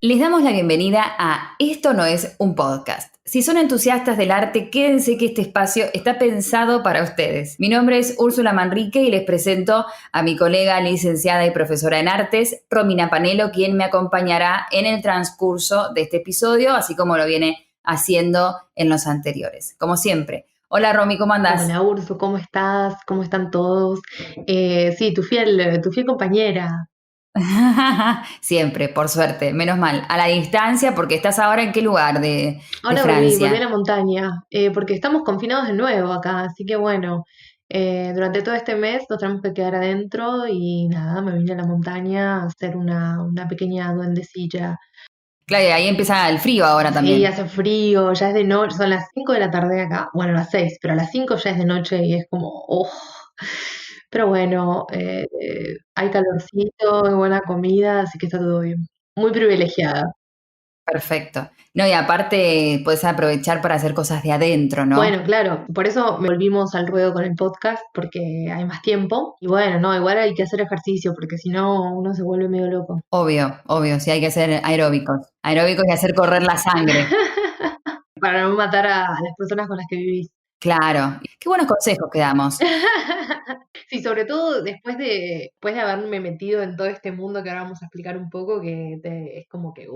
Les damos la bienvenida a Esto no es un podcast. Si son entusiastas del arte, quédense que este espacio está pensado para ustedes. Mi nombre es Úrsula Manrique y les presento a mi colega licenciada y profesora en artes, Romina Panelo, quien me acompañará en el transcurso de este episodio, así como lo viene haciendo en los anteriores. Como siempre. Hola Romy, ¿cómo andás? Hola Ursu, ¿cómo estás? ¿Cómo están todos? Sí, tu fiel compañera. Siempre, por suerte, menos mal. A la distancia, porque estás ahora en qué lugar de Ahora volví a Francia. la montaña, porque estamos confinados de nuevo acá, así que bueno, durante todo este mes nos tenemos que quedar adentro y nada, me vine a la montaña a hacer una pequeña duendecilla. Claro, y ahí empieza el frío ahora Sí, también. hace frío, ya es de noche, son las 5 de la tarde acá, bueno, las 6, pero a las 5 ya es de noche y es como, oh. Pero bueno, hay calorcito, hay buena comida, así que está todo bien. Muy privilegiada. Perfecto. No, y aparte puedes aprovechar para hacer cosas de adentro, Bueno, ¿no? claro, por eso me volvimos al ruedo con el podcast, porque hay más tiempo. Y bueno, no, igual hay que hacer ejercicio, porque si no, uno se vuelve medio loco. Obvio, obvio, sí hay que hacer aeróbicos. Aeróbicos y hacer correr la sangre. Para no matar a las personas con las que vivís. Claro. Qué buenos consejos que damos. Sí, sobre todo después de haberme metido en todo este mundo que ahora vamos a explicar un poco, es como que,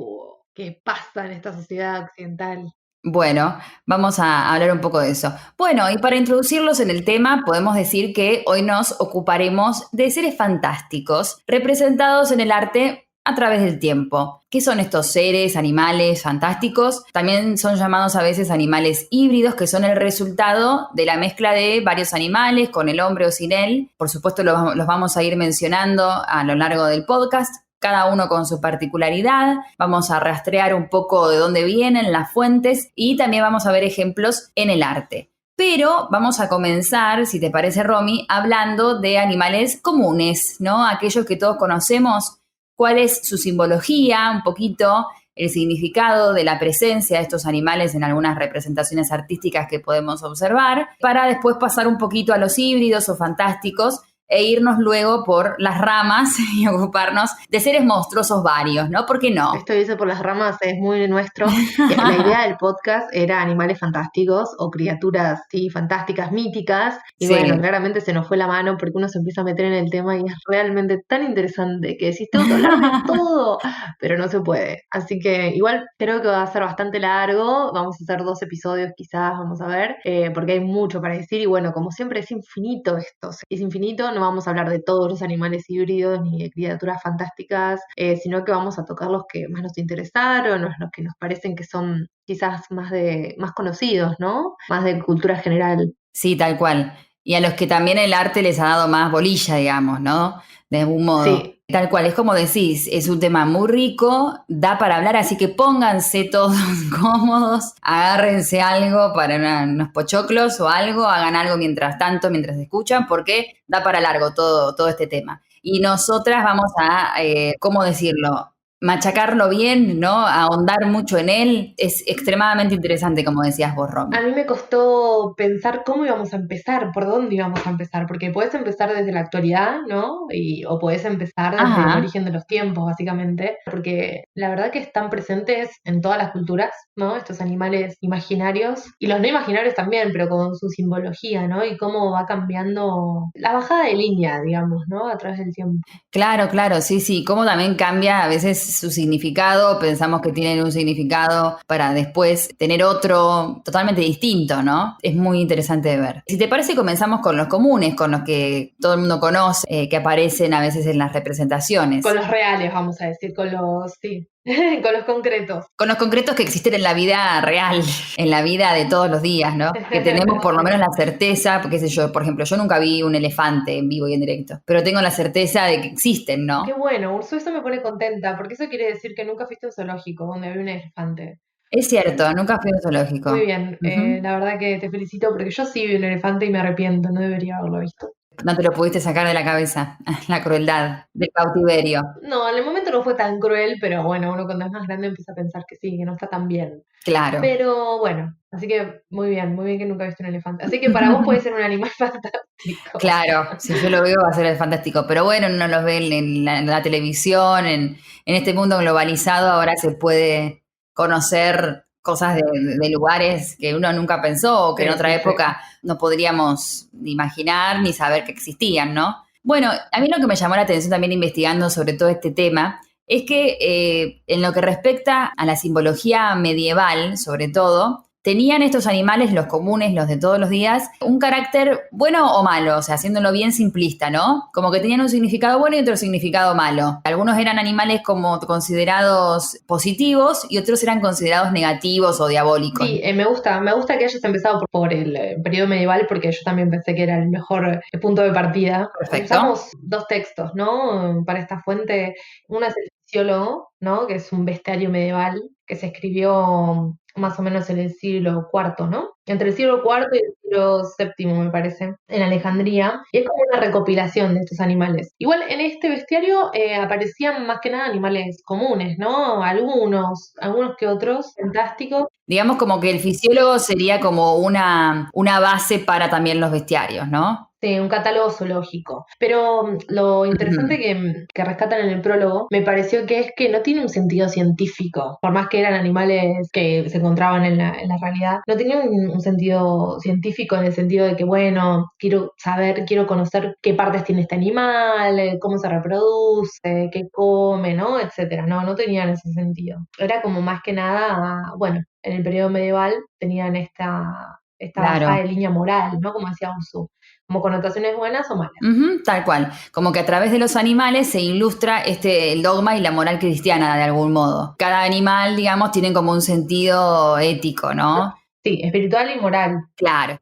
¿qué pasa en esta sociedad occidental? Bueno, vamos a hablar un poco de eso. Bueno, y para introducirlos en el tema, podemos decir que hoy nos ocuparemos de seres fantásticos representados en el arte a través del tiempo. ¿Qué son estos seres, animales fantásticos? También son llamados a veces animales híbridos, que son el resultado de la mezcla de varios animales, con el hombre o sin él. Por supuesto, los vamos a ir mencionando a lo largo del podcast, cada uno con su particularidad. Vamos a rastrear un poco de dónde vienen las fuentes y también vamos a ver ejemplos en el arte. Pero vamos a comenzar, si te parece, Romy, hablando de animales comunes, ¿no? Aquellos que todos conocemos, cuál es su simbología, un poquito el significado de la presencia de estos animales en algunas representaciones artísticas que podemos observar, para después pasar un poquito a los híbridos o fantásticos e irnos luego por las ramas y ocuparnos de seres monstruosos varios, ¿no? ¿Por qué no? Esto dice por las ramas, es muy nuestro. La idea del podcast era animales fantásticos o criaturas, sí, fantásticas, míticas. Y bueno, Sí. claramente se nos fue la mano porque uno se empieza a meter en el tema y es realmente tan interesante que decís, tengo que hablar de todo, pero no se puede. Así que igual creo que va a ser bastante largo. Vamos a hacer 2 episodios quizás, vamos a ver, porque hay mucho para decir. Y bueno, como siempre es infinito esto. Es infinito, no vamos a hablar de todos los animales híbridos ni de criaturas fantásticas, sino que vamos a tocar los que más nos interesaron, los que nos parecen que son quizás más conocidos, ¿no? Más de cultura general. Sí, tal cual. Y a los que también el arte les ha dado más bolilla, digamos, ¿no? De algún modo. Sí, Tal cual, es como decís, es un tema muy rico, da para hablar, así que pónganse todos cómodos, agárrense algo para unos pochoclos o algo, hagan algo mientras tanto, mientras escuchan, porque da para largo todo este tema. Y nosotras vamos a, ¿cómo decirlo? Machacarlo bien, ¿no? Ahondar mucho en él. Es extremadamente interesante, como decías vos, a Romy. mí me costó pensar cómo íbamos a empezar, por dónde íbamos a empezar, porque puedes empezar desde la actualidad, ¿no? O puedes empezar desde el Ajá. origen de los tiempos, básicamente, porque la verdad que están presentes en todas las culturas, ¿no? Estos animales imaginarios y los no imaginarios también, pero con su simbología, ¿no? Y cómo va cambiando la bajada de línea, digamos, ¿no? A través del tiempo. Claro, claro, sí, sí. Cómo también cambia a veces su significado. Pensamos que tienen un significado para después tener otro totalmente distinto, ¿no? Es muy interesante de ver. Si te parece, comenzamos con los comunes, con los que todo el mundo conoce, que aparecen a veces en las Con representaciones. los reales, vamos a decir, sí, con los concretos. Con los concretos que existen en la vida real, en la vida de todos los días, ¿no? Que tenemos por lo Sí. menos la certeza, porque sé yo, por ejemplo, yo nunca vi un elefante en vivo y en directo, pero tengo la certeza de que existen, Qué ¿no? bueno, Urso, eso me pone contenta, porque eso quiere decir que nunca fuiste a un zoológico donde había un elefante. Es cierto, nunca fui a un Muy zoológico. bien, Ujú. la verdad que te felicito porque yo sí vi un elefante y me arrepiento, no debería haberlo visto. No te lo pudiste sacar de la cabeza, la crueldad del cautiverio. No, en el momento no fue tan cruel, pero bueno, uno cuando es más grande empieza a pensar que sí, que no está tan bien. Claro. Pero bueno, así que muy bien que nunca viste un elefante. Así que para vos puede ser un animal fantástico. Claro, si yo lo veo va a ser fantástico, pero bueno, uno los ve en la televisión, en este mundo globalizado, ahora se puede conocer cosas de lugares que uno nunca pensó o que en Sí, otra sí, sí. época no podríamos ni imaginar ni saber que existían, ¿no? Bueno, a mí lo que me llamó la atención también investigando sobre todo este tema es que en lo que respecta a la simbología medieval, sobre todo, tenían estos animales, los comunes, los de todos los días, un carácter bueno o malo, o sea, haciéndolo bien simplista, ¿no? Como que tenían un significado bueno y otro significado malo. Algunos eran animales como considerados positivos y otros eran considerados negativos o diabólicos. Sí, me gusta que hayas empezado por el periodo medieval porque yo también pensé que era el mejor punto de partida. Perfecto. Usamos dos textos, ¿no? Para esta fuente. Uno es el Fisiólogo, ¿no? Que es un bestiario medieval que se escribió más o menos en el siglo IV, ¿no? Entre el siglo IV y el siglo VII, me parece, en Alejandría. Y es como una recopilación de estos animales. Igual en este bestiario aparecían más que nada animales comunes, ¿no? Algunos que otros, fantásticos. Digamos como que el fisiólogo sería como una base para también los bestiarios, ¿no? Sí, un catálogo zoológico. Pero lo interesante Ujú. que rescatan en el prólogo me pareció que es que no tiene un sentido científico. Por más que eran animales que se encontraban en la realidad, no tenía un sentido científico en el sentido de que, bueno, quiero saber, quiero conocer qué partes tiene este animal, cómo se reproduce, qué come, ¿no? Etcétera. No, no tenían ese sentido. Era como más que nada, bueno, en el periodo medieval tenían esta bajada Claro. de línea moral, ¿no? Como decía Ursú, como connotaciones buenas o malas. Ujú, tal cual. Como que a través de los animales se ilustra el dogma y la moral cristiana de algún modo. Cada animal, digamos, tiene como un sentido ético, ¿no? Sí, espiritual y moral. Claro.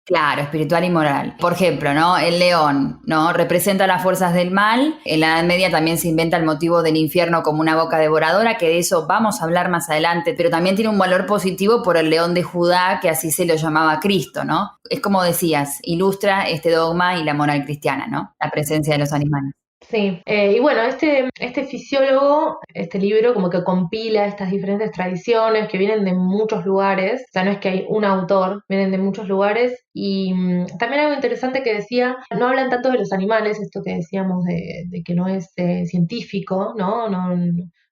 Claro, espiritual y moral. Por ejemplo, ¿no? El león, ¿no? Representa las fuerzas del mal. En la Edad Media también se inventa el motivo del infierno como una boca devoradora, que de eso vamos a hablar más adelante, pero también tiene un valor positivo por el león de Judá, que así se lo llamaba Cristo, ¿no? Es como decías, ilustra este dogma y la moral cristiana, ¿no? La presencia de los animales. Sí, y bueno, este fisiólogo, este libro como que compila estas diferentes tradiciones que vienen de muchos lugares, o sea, no es que hay un autor, vienen de muchos lugares y también algo interesante que decía, no hablan tanto de los animales, esto que decíamos de que no es científico, ¿no? No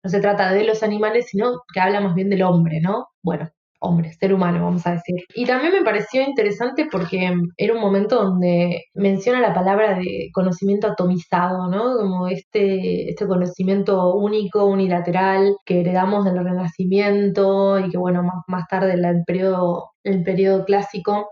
se trata de los animales, sino que habla más bien del hombre, ¿no? Bueno, hombre, ser humano, vamos a decir. Y también me pareció interesante porque era un momento donde menciona la palabra de conocimiento atomizado, ¿no? Como este conocimiento único, unilateral, que heredamos del Renacimiento y que, bueno, más tarde en el periodo clásico,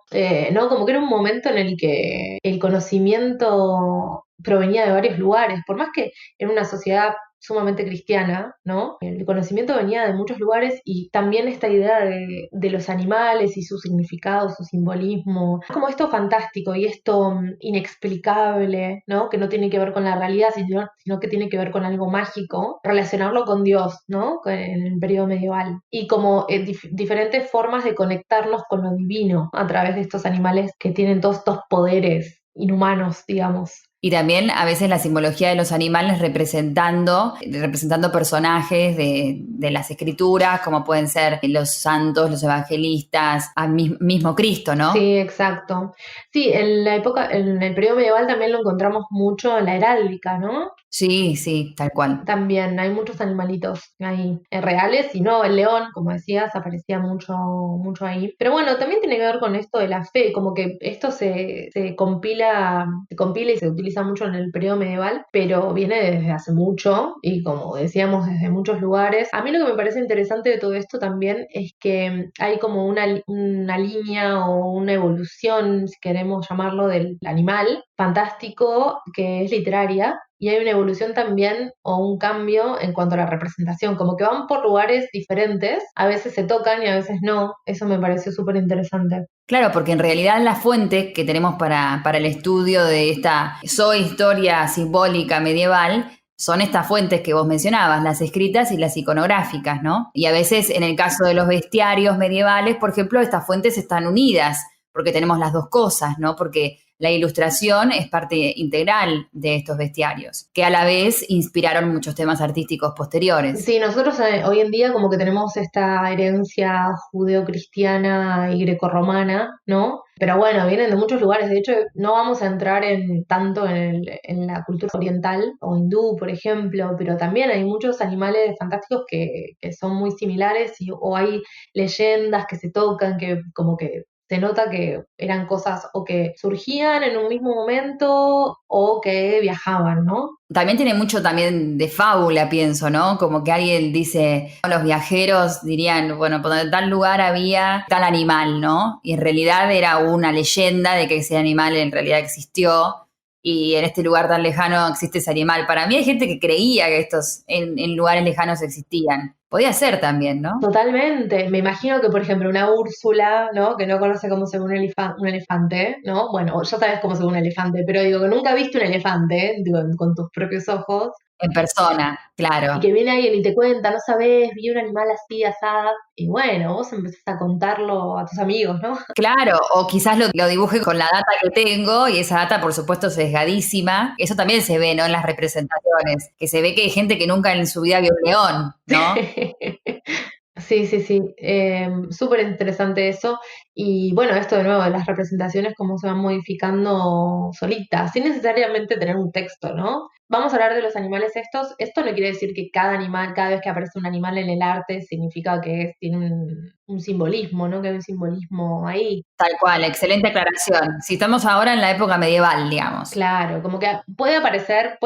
¿no? Como que era un momento en el que el conocimiento provenía de varios lugares, por más que en una sociedad sumamente cristiana, ¿no? El conocimiento venía de muchos lugares y también esta idea de los animales y su significado, su simbolismo, como esto fantástico y esto inexplicable, ¿no? Que no tiene que ver con la realidad, sino que tiene que ver con algo mágico, relacionarlo con Dios, ¿no? En el periodo medieval. Y como diferentes formas de conectarnos con lo divino a través de estos animales que tienen todos estos poderes inhumanos, digamos. Y también a veces la simbología de los animales representando personajes de las escrituras, como pueden ser los santos, los evangelistas, mismo Cristo, ¿no? Sí, exacto. Sí, en el periodo medieval también lo encontramos mucho en la heráldica, ¿no? Sí, sí, tal cual. También hay muchos animalitos ahí reales y no, el león, como decías, aparecía mucho ahí. Pero bueno, también tiene que ver con esto de la fe, como que esto se compila y se utiliza mucho en el periodo medieval, pero viene desde hace mucho y como decíamos, desde muchos lugares. A mí lo que me parece interesante de todo esto también es que hay como una línea o una evolución, si queremos llamarlo, del animal fantástico que es literaria y hay una evolución también o un cambio en cuanto a la representación, como que van por lugares diferentes, a veces se tocan y a veces no, eso me pareció súper interesante. Claro, porque en realidad la fuente que tenemos para el estudio de esta historia simbólica medieval son estas fuentes que vos mencionabas, las escritas y las iconográficas, ¿no? Y a veces en el caso de los bestiarios medievales, por ejemplo, estas fuentes están unidas, porque tenemos las dos cosas, ¿no? Porque la ilustración es parte integral de estos bestiarios, que a la vez inspiraron muchos temas artísticos posteriores. Sí, nosotros hoy en día como que tenemos esta herencia judeocristiana y grecorromana, ¿no? Pero bueno, vienen de muchos lugares. De hecho, no vamos a entrar tanto en la cultura oriental o hindú, por ejemplo, pero también hay muchos animales fantásticos que son muy similares o hay leyendas que se tocan, que como que se nota que eran cosas o que surgían en un mismo momento o que viajaban, ¿no? También tiene mucho también de fábula, pienso, ¿no? Como que alguien dice, los viajeros dirían, bueno, por tal lugar había tal animal, ¿no? Y en realidad era una leyenda de que ese animal en realidad existió y en este lugar tan lejano existe ese animal. Para mí hay gente que creía que estos en lugares lejanos existían. Podía ser también, ¿no? Totalmente. Me imagino que, por ejemplo, una Úrsula, ¿no? Que no conoce cómo se ve un elefante, ¿no? Bueno, ya sabes cómo se ve un elefante, pero digo que nunca viste un elefante, digo, con tus propios ojos, En persona, y claro. que viene alguien y te cuenta, no sabes, vi un animal así, asado, y bueno, vos empezás a contarlo a tus amigos, ¿no? Claro, o quizás lo dibuje con la data que tengo y esa data, por supuesto, sesgadísima. Eso también se ve, ¿no? En las representaciones, que se ve que hay gente que nunca en su vida vio un león, ¿no? Sí, sí, sí, súper interesante eso. Y bueno, esto de nuevo, de las representaciones, cómo se van modificando solitas, sin necesariamente tener un texto, ¿no? Vamos a hablar de los animales estos. Esto no quiere decir que cada animal, cada vez que aparece un animal en el arte, significa que tiene un simbolismo, ¿no? Que hay un simbolismo ahí. Tal cual, excelente aclaración. Si estamos ahora en la época medieval, digamos. Claro, como que pueden aparecer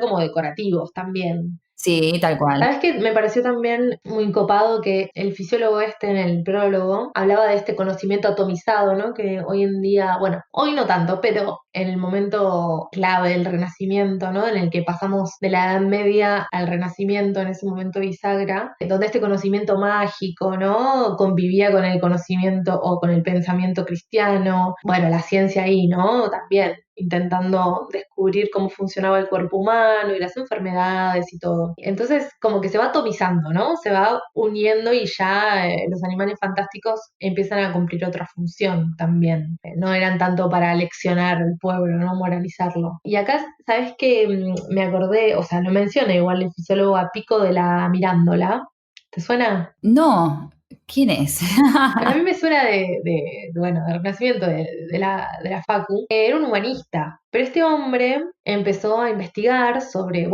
como decorativos también. Sí, tal cual. ¿Sabes qué? Me pareció también muy copado que el fisiólogo este en el prólogo hablaba de este conocimiento atomizado, ¿no? Que hoy en día, bueno, hoy no tanto, pero en el momento clave del Renacimiento, ¿no? En el que pasamos de la Edad Media al Renacimiento, en ese momento bisagra, donde este conocimiento mágico, ¿no? Convivía con el conocimiento o con el pensamiento cristiano, bueno, la ciencia ahí, ¿no? También intentando descubrir cómo funcionaba el cuerpo humano y las enfermedades y todo. Entonces, como que se va atomizando, ¿no? Se va uniendo y ya los animales fantásticos empiezan a cumplir otra función también. No eran tanto para leccionar al pueblo, ¿no? Moralizarlo. Y acá, ¿sabes qué? Me acordé, o sea, lo menciona igual el fisiólogo a Pico de la Mirándola. ¿Te suena? No, ¿quién es? A mí me suena bueno, del Renacimiento, de la Facu. Era un humanista, pero este hombre empezó a investigar sobre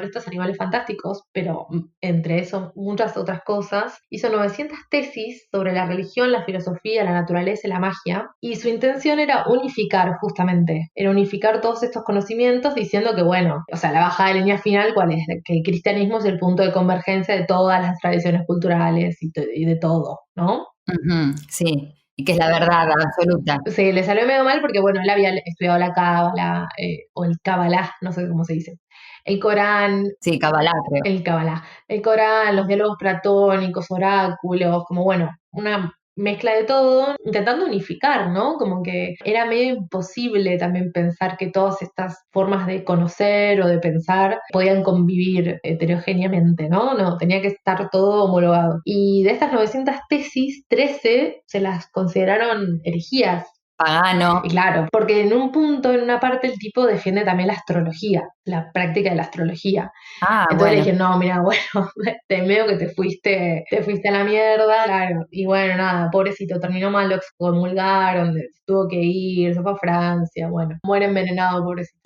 estos animales fantásticos, pero entre eso muchas otras cosas. Hizo 900 tesis sobre la religión, la filosofía, la naturaleza y la magia, y su intención era unificar justamente, era unificar todos estos conocimientos diciendo que, bueno, o sea, la bajada de línea final, ¿cuál es? Que el cristianismo es el punto de convergencia de todas las tradiciones culturales y de todo, ¿no? Ujú, sí, y que es la verdad absoluta. Sí, le salió medio mal porque, bueno, él había estudiado la Cábala, o el Kabbalah, no sé cómo se dice. El Corán, Sí, Kabbalah, creo. el Kabbalah. El Corán, los diálogos platónicos, oráculos, como bueno, una mezcla de todo, intentando unificar, ¿no? Como que era medio imposible también pensar que todas estas formas de conocer o de pensar podían convivir heterogéneamente, ¿no? No, tenía que estar todo homologado. Y de estas 900 tesis, 13 se las consideraron herejías. Y Pagano. claro, porque en un punto, en una parte, el tipo defiende también la astrología, la práctica de la astrología. Ah, Entonces le dije, bueno. no, mira, bueno, te veo que te fuiste a la mierda, claro. Y bueno, nada, pobrecito, terminó mal, lo excomulgaron, tuvo que ir, se fue a Francia, bueno, muere envenenado, pobrecito.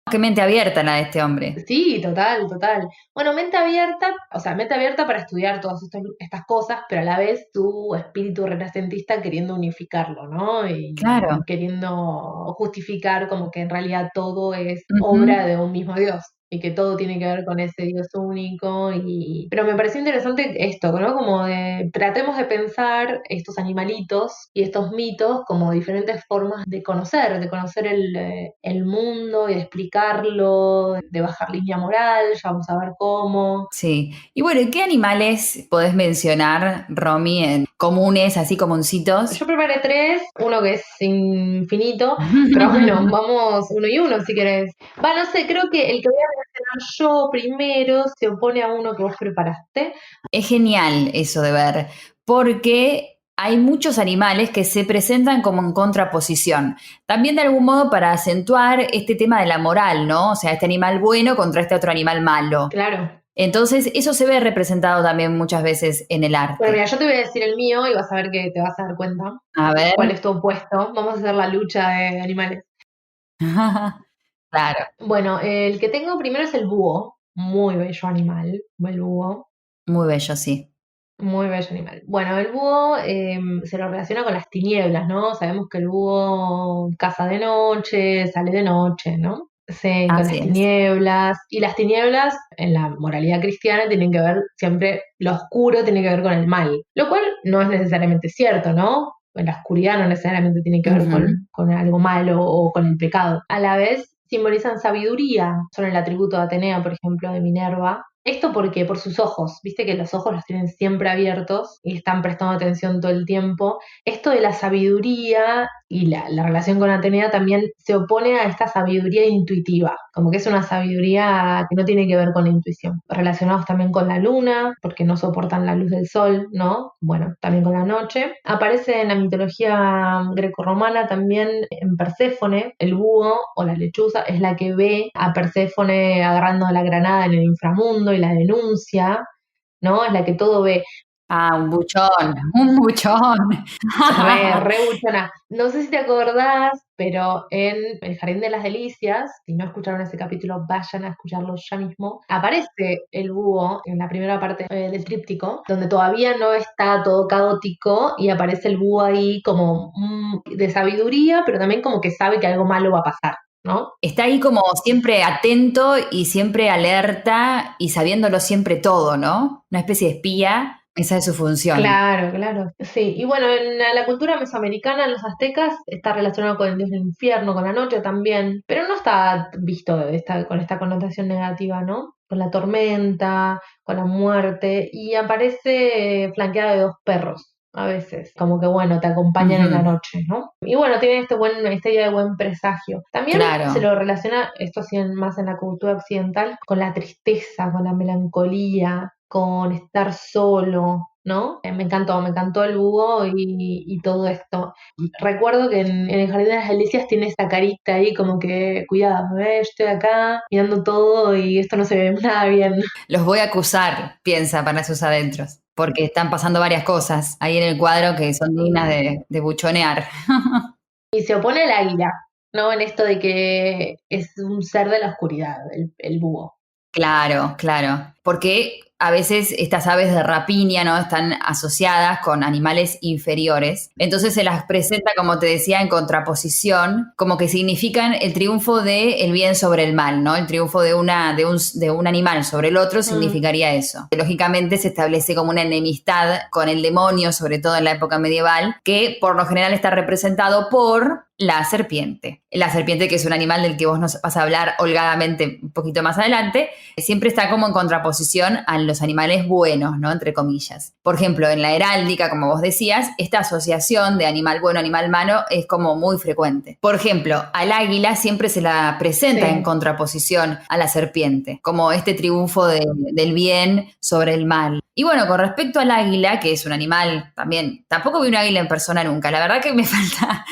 Qué mente abierta la de este hombre. Sí, total, total. Bueno, mente abierta, o sea, mente abierta para estudiar todas estas cosas, pero a la vez tu espíritu renacentista queriendo unificarlo, ¿no? Claro. Y queriendo justificar como que en realidad todo es obra Ujú. de un mismo Dios y que todo tiene que ver con ese Dios único. Pero me pareció interesante esto, ¿no? Como tratemos de pensar estos animalitos y estos mitos como diferentes formas de conocer el mundo y de explicarlo, de bajar línea moral, ya vamos a ver cómo. Sí. Y bueno, ¿y qué animales podés mencionar, Romy, en comunes, así comuncitos? Yo preparé tres, uno que es infinito, pero bueno, vamos uno y uno si querés. Va, no sé, creo que el que voy a mencionar yo primero se opone a uno que vos preparaste. Es genial eso de ver, porque hay muchos animales que se presentan como en contraposición. También de algún modo para acentuar este tema de la moral, ¿no? O sea, este animal bueno contra este otro animal malo. Claro. Entonces, eso se ve representado también muchas veces en el arte. Bueno, mira, yo te voy a decir el mío y vas a ver que te vas a dar cuenta A ver. cuál es tu opuesto. Vamos a hacer la lucha de animales. Claro. Bueno, el que tengo primero es el búho. Muy bello animal, el búho. Muy bello, sí. Muy bello animal. Bueno, el búho se lo relaciona con las tinieblas, ¿no? Sabemos que el búho caza de noche, sale de noche, ¿no? Sí, con Así las es. tinieblas. Y las tinieblas, en la moralidad cristiana, tienen que ver siempre, lo oscuro tiene que ver con el mal. Lo cual no es necesariamente cierto, ¿no? La oscuridad no necesariamente tiene que ver con algo malo o con el pecado. A la vez simbolizan sabiduría. Son el atributo de Atenea, por ejemplo, de Minerva. ¿Esto por qué? Por sus ojos. Viste que los ojos los tienen siempre abiertos y están prestando atención todo el tiempo. Esto de la sabiduría y la relación con Atenea también se opone a esta sabiduría intuitiva, como que es una sabiduría que no tiene que ver con la intuición. Relacionados también con la luna, porque no soportan la luz del sol, ¿no? Bueno, también con la noche. Aparece en la mitología grecorromana también en Perséfone, el búho o la lechuza es la que ve a Perséfone agarrando la granada en el inframundo y la denuncia, ¿no? Es la que todo ve. Ah, un buchón, un buchón. Re buchona. No sé si te acordás, pero en El Jardín de las Delicias, si no escucharon ese capítulo, vayan a escucharlo ya mismo. Aparece el búho en la primera parte del tríptico, donde todavía no está todo caótico y aparece el búho ahí como de sabiduría, pero también como que sabe que algo malo va a pasar, ¿no? Está ahí como siempre atento y siempre alerta y sabiéndolo siempre todo, ¿no? Una especie de espía. Esa es su función. Claro, claro. Sí, y bueno, en la cultura mesoamericana, en los aztecas, está relacionado con el dios del infierno, con la noche también, pero no está visto con esta connotación negativa, ¿no? Con la tormenta, con la muerte, y aparece flanqueado de dos perros. A veces, como que bueno, te acompañan en la noche, ¿no? Y bueno, tiene esta idea de buen presagio. También Claro. se lo relaciona, esto sí más en la cultura occidental, con la tristeza, con la melancolía, con estar solo, ¿no? Me encantó el búho y todo esto. Recuerdo que en el Jardín de las Delicias tiene esta carita ahí como que, cuidado, estoy acá mirando todo y esto no se ve nada bien. Los voy a acusar, piensa para sus adentros, porque están pasando varias cosas ahí en el cuadro que son dignas de buchonear. Y se opone al águila, ¿no? En esto de que es un ser de la oscuridad, el búho. Claro, claro. Porque a veces estas aves de rapiña, ¿no? Están asociadas con animales inferiores. Entonces se las presenta, como te decía, en contraposición, como que significan el triunfo del bien sobre el mal, ¿no? El triunfo de un animal sobre el otro significaría eso. Lógicamente se establece como una enemistad con el demonio, sobre todo en la época medieval, que por lo general está representado por la serpiente. La serpiente, que es un animal del que vos nos vas a hablar holgadamente un poquito más adelante, siempre está como en contraposición a los animales buenos, ¿no? Entre comillas. Por ejemplo, en la heráldica, como vos decías, esta asociación de animal bueno, animal malo es como muy frecuente. Por ejemplo, al águila siempre se la presenta en contraposición a la serpiente, como este triunfo del bien sobre el mal. Y bueno, con respecto al águila, que es un animal también, tampoco vi un águila en persona nunca, la verdad que me falta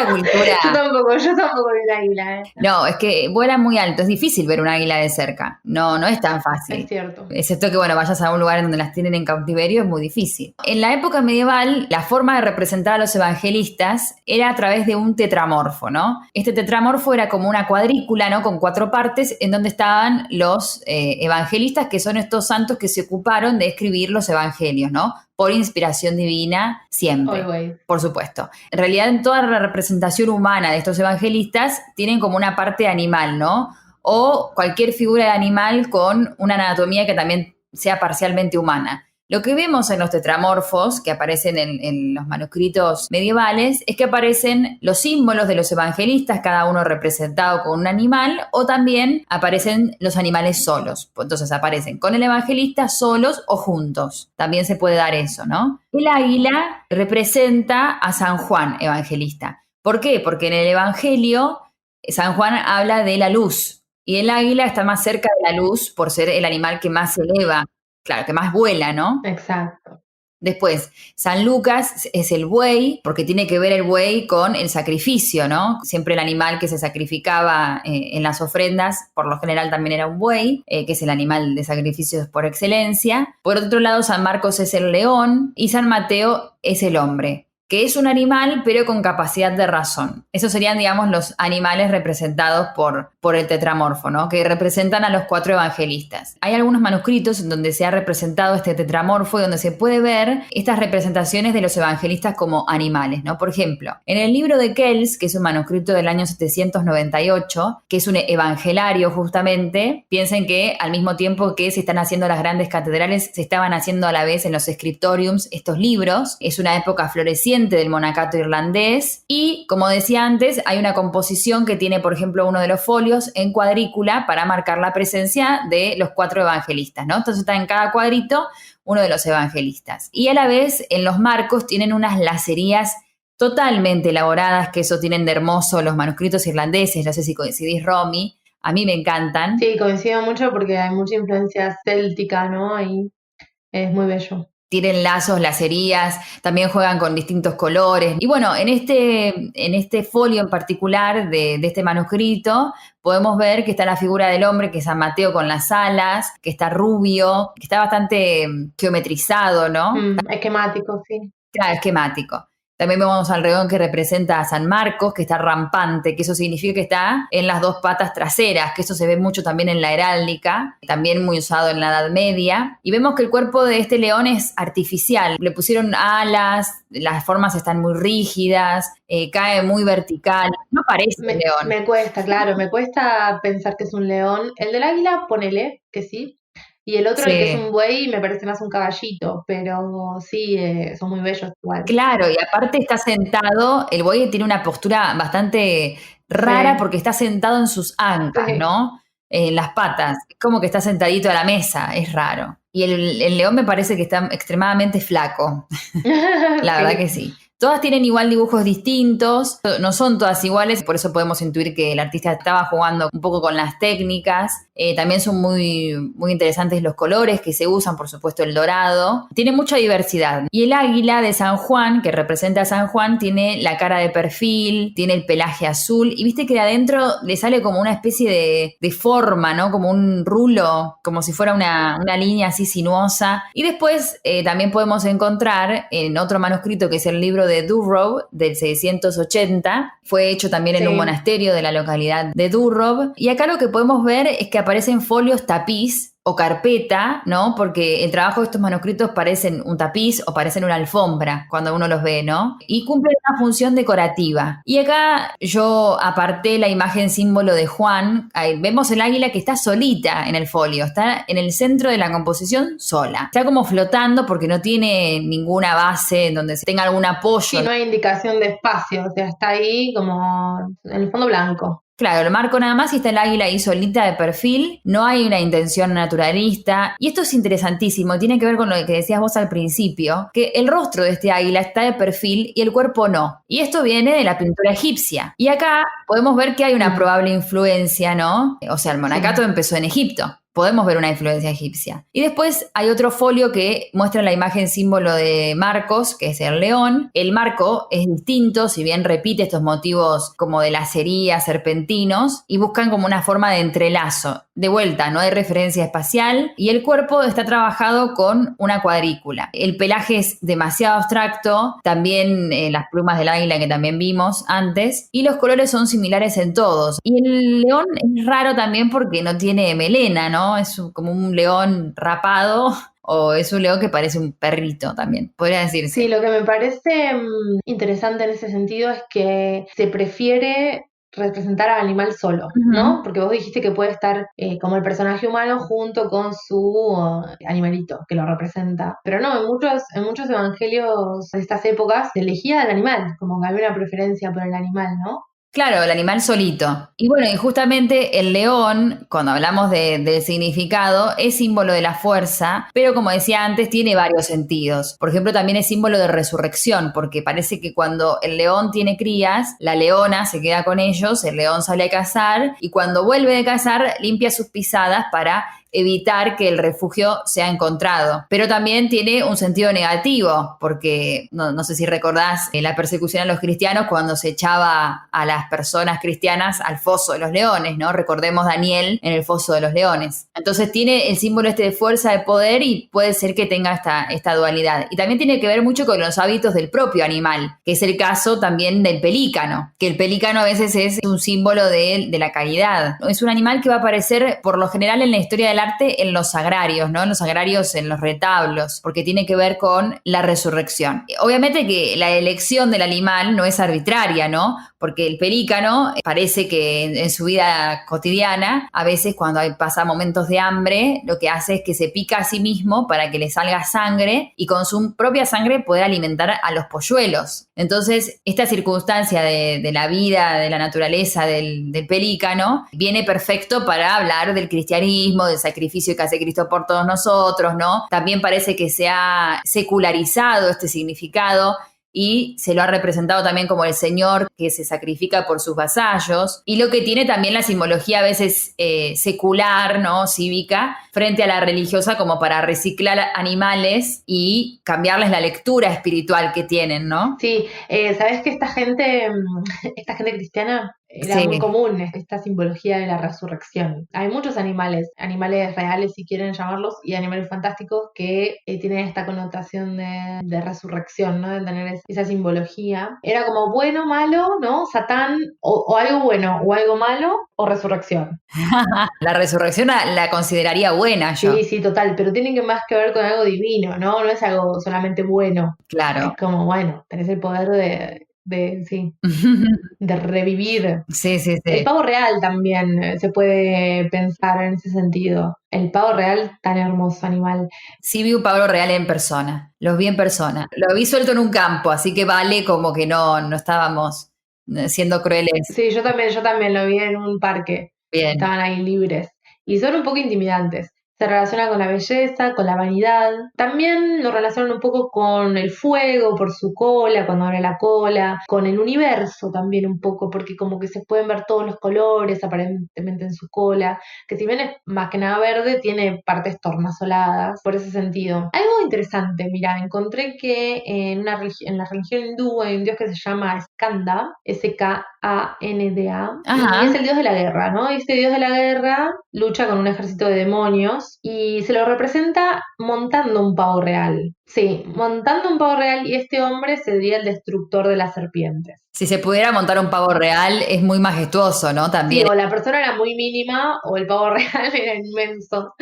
cultura. Yo tampoco vi un águila, No, es que vuelan muy alto, es difícil ver un águila de cerca, no es tan fácil. Es cierto. Excepto que, bueno, vayas a un lugar en donde las tienen en cautiverio, es muy difícil. En la época medieval, la forma de representar a los evangelistas era a través de un tetramorfo, ¿no? Este tetramorfo era como una cuadrícula, ¿no? Con 4 partes en donde estaban los evangelistas, que son estos santos que se ocuparon de escribir los evangelios, ¿no? Por inspiración divina siempre, por supuesto. En realidad, en toda la representación humana de estos evangelistas tienen como una parte animal, ¿no? O cualquier figura de animal con una anatomía que también sea parcialmente humana. Lo que vemos en los tetramorfos que aparecen en los manuscritos medievales es que aparecen los símbolos de los evangelistas, cada uno representado con un animal, o también aparecen los animales solos. Entonces aparecen con el evangelista solos o juntos. También se puede dar eso, ¿no? El águila representa a San Juan Evangelista. ¿Por qué? Porque en el Evangelio San Juan habla de la luz y el águila está más cerca de la luz por ser el animal que más se eleva. Claro, que más vuela, ¿no? Exacto. Después, San Lucas es el buey, porque tiene que ver el buey con el sacrificio, ¿no? Siempre el animal que se sacrificaba en las ofrendas, por lo general también era un buey, que es el animal de sacrificios por excelencia. Por otro lado, San Marcos es el león y San Mateo es el hombre, que es un animal pero con capacidad de razón. Esos serían, digamos, los animales representados por el tetramorfo, ¿no? Que representan a los 4 evangelistas. Hay algunos manuscritos en donde se ha representado este tetramorfo y donde se puede ver estas representaciones de los evangelistas como animales, ¿no? Por ejemplo, en el libro de Kells, que es un manuscrito del año 798, que es un evangelario justamente, piensen que al mismo tiempo que se están haciendo las grandes catedrales, se estaban haciendo a la vez en los scriptoriums estos libros. Es una época floreciente del monacato irlandés y, como decía antes, hay una composición que tiene, por ejemplo, uno de los folios en cuadrícula para marcar la presencia de los 4 evangelistas, ¿no? Entonces está en cada cuadrito uno de los evangelistas. Y a la vez, en los marcos tienen unas lacerías totalmente elaboradas, que eso tienen de hermoso los manuscritos irlandeses. No sé si coincidís, Romy. A mí me encantan. Sí, coincido mucho porque hay mucha influencia céltica, ¿no? Ahí es muy bello. Tienen lazos, lacerías, también juegan con distintos colores. Y bueno, en este folio en particular de este manuscrito, podemos ver que está la figura del hombre, que es San Mateo con las alas, que está rubio, que está bastante geometrizado, ¿no? Esquemático, sí. Claro, esquemático. También vemos al león que representa a San Marcos, que está rampante, que eso significa que está en las 2 patas traseras, que eso se ve mucho también en la heráldica, también muy usado en la Edad Media. Y vemos que el cuerpo de este león es artificial. Le pusieron alas, las formas están muy rígidas, cae muy vertical. No parece un león. Me cuesta, claro, me cuesta pensar que es un león. El del águila, ponele que sí. Y el otro, Sí. el que es un buey, me parece más un caballito, pero sí, son muy bellos igual. Claro, y aparte está sentado, el buey tiene una postura bastante rara Sí. porque está sentado en sus ancas, Sí. ¿no? En las patas, es como que está sentadito a la mesa, es raro. Y el león me parece que está extremadamente flaco, la verdad que sí. Todas tienen igual dibujos distintos, no son todas iguales, por eso podemos intuir que el artista estaba jugando un poco con las técnicas. También son muy, muy interesantes los colores que se usan, por supuesto el dorado. Tiene mucha diversidad. Y el águila de San Juan, que representa a San Juan, tiene la cara de perfil, tiene el pelaje azul, y viste que de adentro le sale como una especie de forma, ¿no? Como un rulo, como si fuera una línea así sinuosa. Y después también podemos encontrar en otro manuscrito, que es el libro de Durrow del 680, fue hecho también en un monasterio de la localidad de Durrow, y acá lo que podemos ver es que aparecen folios tapiz o carpeta, ¿no? Porque el trabajo de estos manuscritos parecen un tapiz o parecen una alfombra cuando uno los ve, ¿no? Y cumplen una función decorativa. Y acá yo aparté la imagen símbolo de Juan. Ahí vemos el águila que está solita en el folio, está en el centro de la composición sola. Está como flotando porque no tiene ninguna base en donde se tenga algún apoyo. Sí, no hay indicación de espacio, o sea, está ahí como en el fondo blanco. Claro, el marco nada más y está el águila ahí solita de perfil, no hay una intención naturalista. Y esto es interesantísimo, tiene que ver con lo que decías vos al principio, que el rostro de este águila está de perfil y el cuerpo no. Y esto viene de la pintura egipcia. Y acá podemos ver que hay una probable influencia, ¿no? O sea, el monacato empezó en Egipto. Podemos ver una influencia egipcia. Y después hay otro folio que muestra la imagen símbolo de Marcos, que es el león. El marco es distinto, si bien repite estos motivos como de lacería, serpentinos, y buscan como una forma de entrelazo. De vuelta, no hay referencia espacial y el cuerpo está trabajado con una cuadrícula. El pelaje es demasiado abstracto, también las plumas del águila que también vimos antes, y los colores son similares en todos. Y el león es raro también porque no tiene melena, ¿no? Es como un león rapado o es un león que parece un perrito también, podría decirse. Sí, lo que me parece interesante en ese sentido es que se prefiere representar al animal solo, ¿no? Porque vos dijiste que puede estar como el personaje humano junto con su animalito que lo representa. Pero no, en muchos evangelios de estas épocas se elegía al animal, como que había una preferencia por el animal, ¿no? Claro, el animal solito. Y bueno, y justamente el león, cuando hablamos del significado, es símbolo de la fuerza, pero como decía antes, tiene varios sentidos. Por ejemplo, también es símbolo de resurrección, porque parece que cuando el león tiene crías, la leona se queda con ellos, el león sale a cazar, y cuando vuelve de cazar, limpia sus pisadas para evitar que el refugio sea encontrado. Pero también tiene un sentido negativo, porque no sé si recordás la persecución a los cristianos cuando se echaba a las personas cristianas al foso de los leones, ¿no? Recordemos Daniel en el foso de los leones. Entonces tiene el símbolo de fuerza, de poder, y puede ser que tenga esta dualidad. Y también tiene que ver mucho con los hábitos del propio animal, que es el caso también del pelícano, que el pelícano a veces es un símbolo de la caridad. Es un animal que va a aparecer por lo general en la historia del arte en los sagrarios, ¿no? En los sagrarios, en los retablos, porque tiene que ver con la resurrección. Obviamente que la elección del animal no es arbitraria, ¿no? Porque el pelícano parece que en su vida cotidiana, a veces cuando pasa momentos de hambre, lo que hace es que se pica a sí mismo para que le salga sangre y con su propia sangre poder alimentar a los polluelos. Entonces, esta circunstancia de la vida, de la naturaleza del pelícano, viene perfecto para hablar del cristianismo, del sacrificio que hace Cristo por todos nosotros, ¿no? También parece que se ha secularizado este significado y se lo ha representado también como el señor que se sacrifica por sus vasallos, y lo que tiene también la simbología a veces secular, ¿no? Cívica, frente a la religiosa, como para reciclar animales y cambiarles la lectura espiritual que tienen, ¿no? Sí, ¿sabés que esta gente cristiana era muy Sí. común esta simbología de la resurrección? Hay muchos animales reales si quieren llamarlos, y animales fantásticos que tienen esta connotación de resurrección, ¿no? De tener esa simbología. Era como bueno, malo, ¿no? Satán, o algo bueno, o algo malo, o resurrección. La resurrección la consideraría buena yo. Sí, sí, total, pero tiene que más que ver con algo divino, ¿no? No es algo solamente bueno. Claro. Es como, bueno, tenés el poder sí, de revivir. Sí, sí, El sí. pavo real también se puede pensar en ese sentido. El pavo real, tan hermoso animal. Sí vi un pavo real en persona, los vi en persona. Lo vi suelto en un campo, así que vale como que no estábamos siendo crueles. Sí, yo también lo vi en un parque. Bien. Estaban ahí libres. Y son un poco intimidantes. Se relaciona con la belleza, con la vanidad. También lo relacionan un poco con el fuego por su cola, cuando abre la cola, con el universo también un poco, porque como que se pueden ver todos los colores aparentemente en su cola, que si bien es más que nada verde, tiene partes tornasoladas, por ese sentido. Algo interesante, mira, encontré que en la religión hindú hay un dios que se llama Skanda, Skanda, Ajá. y es el dios de la guerra, ¿no? Y este dios de la guerra lucha con un ejército de demonios y se lo representa montando un pavo real. Sí, montando un pavo real, y este hombre sería el destructor de las serpientes. Si se pudiera montar un pavo real, es muy majestuoso, ¿no? Sí, También. o la persona era muy mínima o el pavo real era inmenso.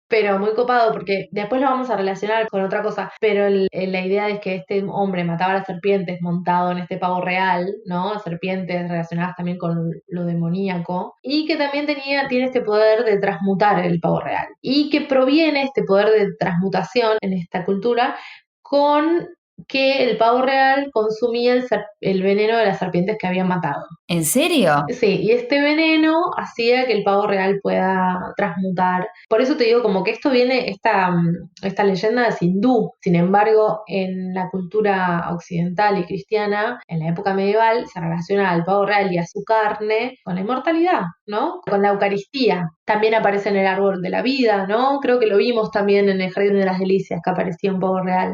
Pero muy copado porque después lo vamos a relacionar con otra cosa, pero la idea es que este hombre mataba a las serpientes montado en este pavo real, ¿no? Serpientes relacionadas también con lo demoníaco, y que también tiene este poder de transmutar el pavo real, y que proviene este poder de transmutación en esta cultura con que el pavo real consumía el veneno de las serpientes que había matado. ¿En serio? Sí, y este veneno hacía que el pavo real pueda transmutar. Por eso te digo, como que esto viene, esta leyenda es hindú. Sin embargo, en la cultura occidental y cristiana, en la época medieval, se relaciona al pavo real y a su carne con la inmortalidad, ¿no? Con la Eucaristía. También aparece en el árbol de la vida, ¿no? Creo que lo vimos también en el Jardín de las Delicias, que aparecía un pavo real.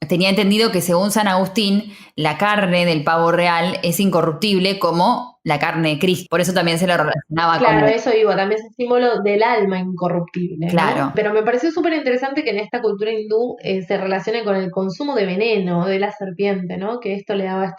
Tenía entendido que según San Agustín, la carne del pavo real es incorruptible como la carne de Cristo. Por eso también se lo relacionaba Claro, con... eso digo, también es el símbolo del alma incorruptible, ¿no? Claro. Pero me pareció súper interesante que en esta cultura hindú se relacione con el consumo de veneno de la serpiente, ¿no? Que esto le daba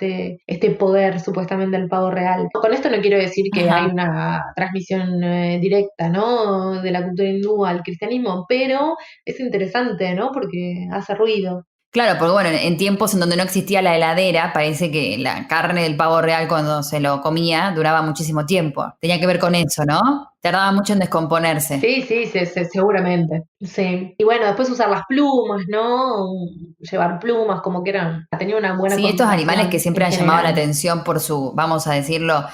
este poder supuestamente al pavo real. Con esto no quiero decir que Ajá. hay una transmisión directa, ¿no? De la cultura hindú al cristianismo, pero es interesante, ¿no? Porque hace ruido. Claro, porque bueno, en tiempos en donde no existía la heladera, parece que la carne del pavo real cuando se lo comía duraba muchísimo tiempo. Tenía que ver con eso, ¿no? Tardaba mucho en descomponerse. Sí, sí, seguramente. Sí. Y bueno, después usar las plumas, ¿no? Llevar plumas, como que tenía una buena Sí, estos animales que connotación siempre en han llamado la general. atención por su, vamos a decirlo,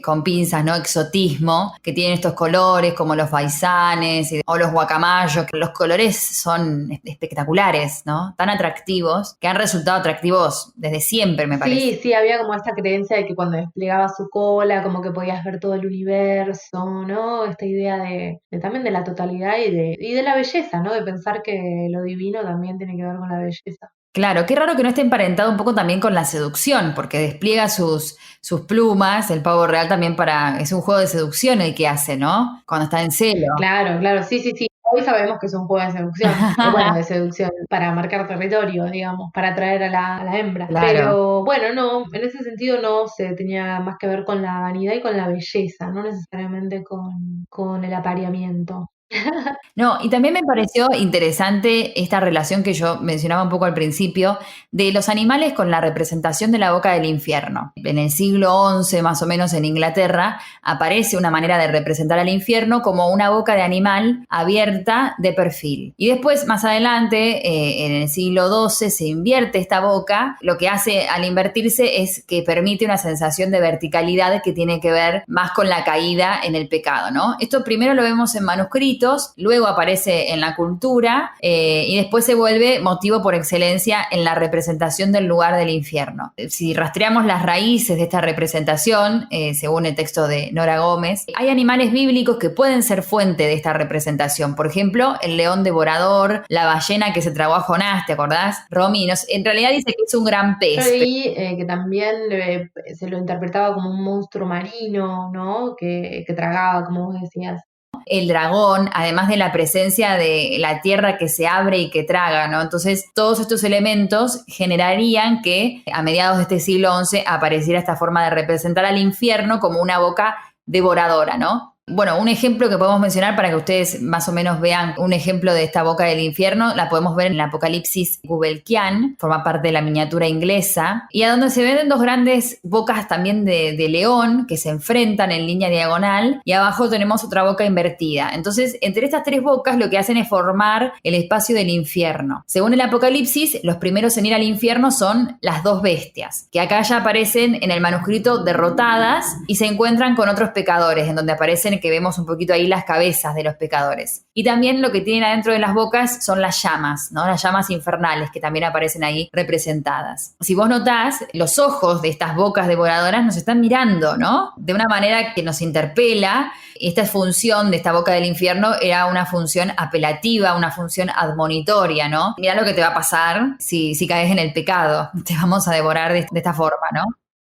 con pinzas, ¿no? Exotismo, que tienen estos colores como los faisanes o los guacamayos, que los colores son espectaculares, ¿no? Tan atractivos, que han resultado atractivos desde siempre, me parece. Sí, sí, había como esta creencia de que cuando desplegaba su cola, como que podías ver todo el universo, hermoso, ¿no? Esta idea de también de la totalidad y de la belleza, ¿no? De pensar que lo divino también tiene que ver con la belleza. Claro, qué raro que no esté emparentado un poco también con la seducción, porque despliega sus plumas, el pavo real también es un juego de seducción el que hace, ¿no? Cuando está en celo. Claro, claro, sí, sí, sí. Hoy sabemos que es un juego de seducción, bueno, de seducción para marcar territorio, digamos, para atraer a la hembra. Claro. Pero bueno, no, en ese sentido no se tenía más que ver con la vanidad y con la belleza, no necesariamente con el apareamiento. No, y también me pareció interesante esta relación que yo mencionaba un poco al principio de los animales con la representación de la boca del infierno. En el siglo XI, más o menos en Inglaterra, aparece una manera de representar al infierno como una boca de animal abierta de perfil. Y después, más adelante, en el siglo XII, se invierte esta boca. Lo que hace al invertirse es que permite una sensación de verticalidad que tiene que ver más con la caída en el pecado, ¿no? Esto primero lo vemos en manuscritos, luego aparece en la cultura y después se vuelve motivo por excelencia en la representación del lugar del infierno. Si rastreamos las raíces de esta representación, según el texto de Nora Gómez, hay animales bíblicos que pueden ser fuente de esta representación. Por ejemplo, el león devorador, la ballena que se tragó a Jonás, ¿te acordás? Romy, en realidad dice que es un gran pez. Yo leí que también se lo interpretaba como un monstruo marino, ¿no? Que tragaba, como vos decías. El dragón, además de la presencia de la tierra que se abre y que traga, ¿no? Entonces, todos estos elementos generarían que a mediados de este siglo XI apareciera esta forma de representar al infierno como una boca devoradora, ¿no? Bueno, un ejemplo que podemos mencionar para que ustedes más o menos vean un ejemplo de esta boca del infierno, la podemos ver en el Apocalipsis Gubelkian, forma parte de la miniatura inglesa, y a donde se ven dos grandes bocas también de león que se enfrentan en línea diagonal, y abajo tenemos otra boca invertida. Entonces, entre estas tres bocas lo que hacen es formar el espacio del infierno. Según el Apocalipsis, los primeros en ir al infierno son las dos bestias, que acá ya aparecen en el manuscrito derrotadas y se encuentran con otros pecadores, en donde aparecen que vemos un poquito ahí las cabezas de los pecadores. Y también lo que tienen adentro de las bocas son las llamas, ¿no? Las llamas infernales que también aparecen ahí representadas. Si vos notás, los ojos de estas bocas devoradoras nos están mirando, ¿no? De una manera que nos interpela. Esta función de esta boca del infierno era una función apelativa, una función admonitoria, ¿no? Mirá lo que te va a pasar si caes en el pecado. Te vamos a devorar de esta forma, ¿no?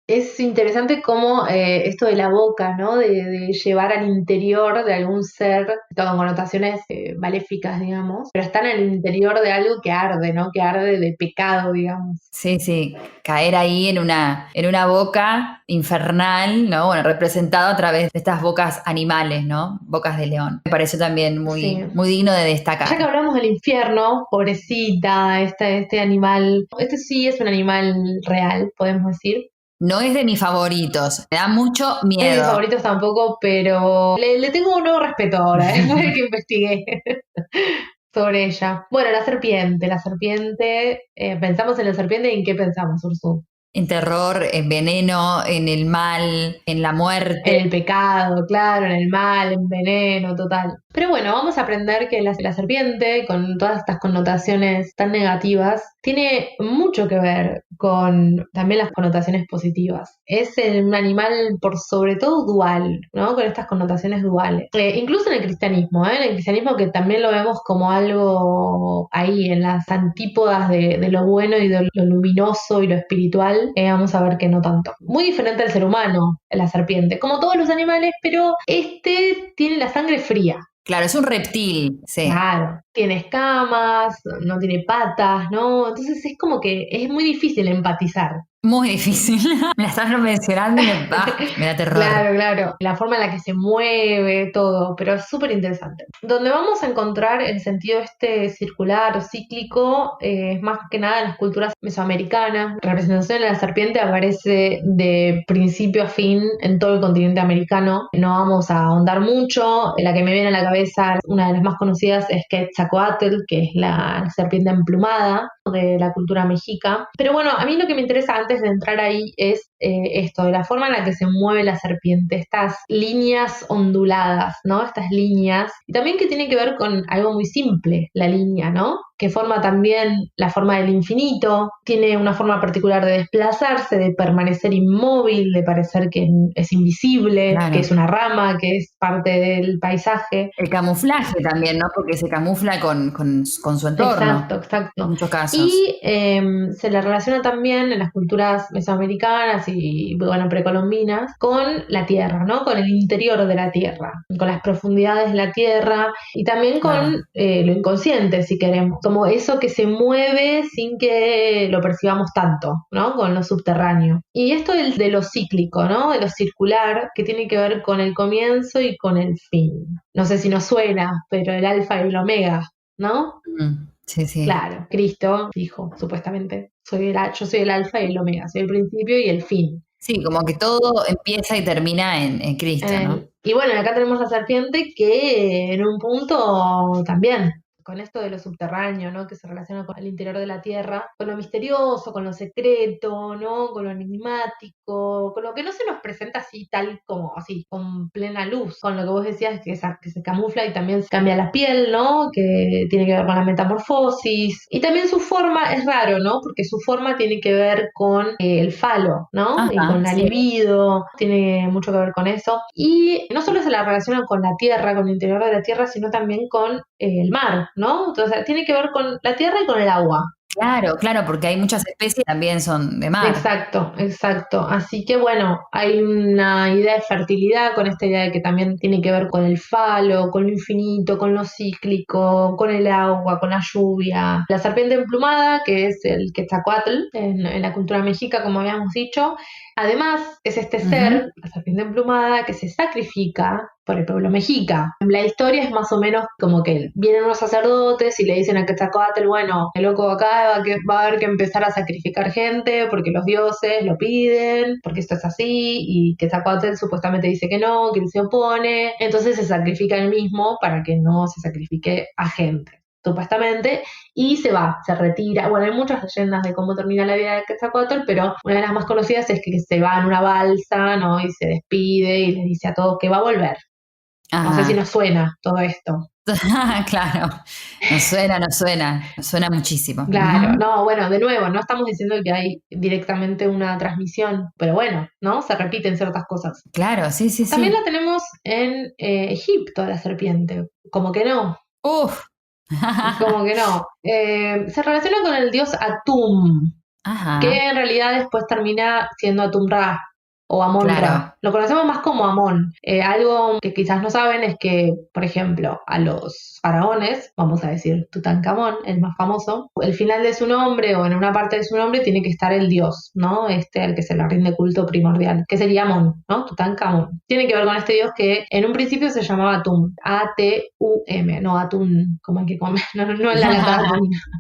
Es interesante cómo esto de la boca, ¿no? De llevar al interior de algún ser, todo con connotaciones maléficas, digamos, pero están en el interior de algo que arde, ¿no? Que arde de pecado, digamos. Sí, sí, caer ahí en una boca infernal, ¿no? Bueno, representado a través de estas bocas animales, ¿no? Bocas de león. Me pareció también Sí. muy digno de destacar. Ya que hablamos del infierno, pobrecita, este animal, este sí es un animal real, podemos decir. No es de mis favoritos, me da mucho No es de mis miedo. favoritos tampoco, pero le tengo un nuevo respeto ahora, después de que investigué sobre ella. Bueno, la serpiente, pensamos en la serpiente y ¿en qué pensamos, Ursu? En terror, en veneno, en el mal, en la muerte. En el pecado, claro, en el mal, en veneno, total. Pero bueno, vamos a aprender que la serpiente, con todas estas connotaciones tan negativas, tiene mucho que ver con también las connotaciones positivas. Es un animal por sobre todo dual, ¿no? Con estas connotaciones duales. Incluso en el cristianismo, En el cristianismo que también lo vemos como algo ahí, en las antípodas de lo bueno y de lo luminoso y lo espiritual, vamos a ver que no tanto. Muy diferente al ser humano, la serpiente, como todos los animales, pero este tiene la sangre fría. Claro, es un reptil, sí. Claro, tiene escamas, no tiene patas, ¿no? Entonces es como que es muy difícil empatizar. Muy difícil. Me la estás mencionando y me da terror. Claro, claro. La forma en la que se mueve, todo, pero es súper interesante. Donde vamos a encontrar el sentido este circular o cíclico es más que nada en las culturas mesoamericanas. La representación de la serpiente aparece de principio a fin en todo el continente americano. No vamos a ahondar mucho. La que me viene a la cabeza, una de las más conocidas, es Quetzalcóatl, que es la serpiente emplumada de la cultura mexica. Pero bueno, a mí lo que me interesa antes de entrar ahí es esto, de la forma en la que se mueve la serpiente, estas líneas onduladas, ¿no? Estas líneas, y también que tiene que ver con algo muy simple, la línea, ¿no? Que forma también la forma del infinito, tiene una forma particular de desplazarse, de permanecer inmóvil, de parecer que es invisible, Claro. que es una rama, que es parte del paisaje. El camuflaje también, ¿no? Porque se camufla con su entorno. Exacto. En muchos casos. Y se le relaciona también en las culturas mesoamericanas y, bueno, precolombinas con la tierra, ¿no? Con el interior de la tierra, con las profundidades de la tierra y también con lo inconsciente, si queremos, como eso que se mueve sin que lo percibamos tanto, ¿no? Con lo subterráneo. Y esto de lo cíclico, ¿no? De lo circular, que tiene que ver con el comienzo y con el fin. No sé si nos suena, pero el alfa y el omega, ¿no? Sí. Claro, Cristo dijo, supuestamente, yo soy el alfa y el omega, soy el principio y el fin. Sí, como que todo empieza y termina en Cristo, ¿no? Y bueno, acá tenemos la serpiente que en un punto también, con esto de lo subterráneo, ¿no? Que se relaciona con el interior de la tierra, con lo misterioso, con lo secreto, ¿no? Con lo enigmático, con lo que no se nos presenta así, tal como así, con plena luz, con lo que vos decías que se camufla y también cambia la piel, ¿no? Que tiene que ver con la metamorfosis. Y también su forma es raro, ¿no? Porque su forma tiene que ver con el falo, ¿no? Ajá, y con la libido, tiene mucho que ver con eso. Y no solo se la relaciona con la tierra, con el interior de la tierra, sino también con el mar, ¿no? Entonces tiene que ver con la tierra y con el agua. Claro, porque hay muchas especies que también son de mar. Exacto. Así que bueno, hay una idea de fertilidad con esta idea de que también tiene que ver con el falo, con lo infinito, con lo cíclico, con el agua, con la lluvia. La serpiente emplumada, que es el Quetzalcóatl en la cultura mexica, como habíamos dicho, además es este ser, la serpiente emplumada, que se sacrifica por el pueblo mexica. La historia es más o menos como que vienen unos sacerdotes y le dicen a Quetzalcóatl, bueno, el loco acá va a haber que empezar a sacrificar gente porque los dioses lo piden, porque esto es así, y Quetzalcóatl supuestamente dice que no, que él se opone, entonces se sacrifica él mismo para que no se sacrifique a gente, supuestamente, y se retira. Bueno, hay muchas leyendas de cómo termina la vida de Quetzalcóatl, pero una de las más conocidas es que se va en una balsa, ¿no? Y se despide y le dice a todos que va a volver. Ajá. No sé si nos suena todo esto. Claro, nos suena muchísimo. Claro, no, bueno, de nuevo, no estamos diciendo que hay directamente una transmisión, pero bueno, ¿no? Se repiten ciertas cosas. Claro, sí. También la tenemos en Egipto, la serpiente, como que no. Uf. Como que no. Se relaciona con el dios Atum, Ajá. que en realidad después termina siendo Atum-Ra o Amon-Ra. Claro. Lo conocemos más como Amón. Algo que quizás no saben es que, por ejemplo, a los faraones, vamos a decir Tutankamón, el más famoso, el final de su nombre o en una parte de su nombre tiene que estar el dios, ¿no? Al que se le rinde culto primordial, que sería Amón, ¿no? Tutankamón. Tiene que ver con este dios que en un principio se llamaba Atum, A-T-U-M, no Atum, como hay que comer, no en la lata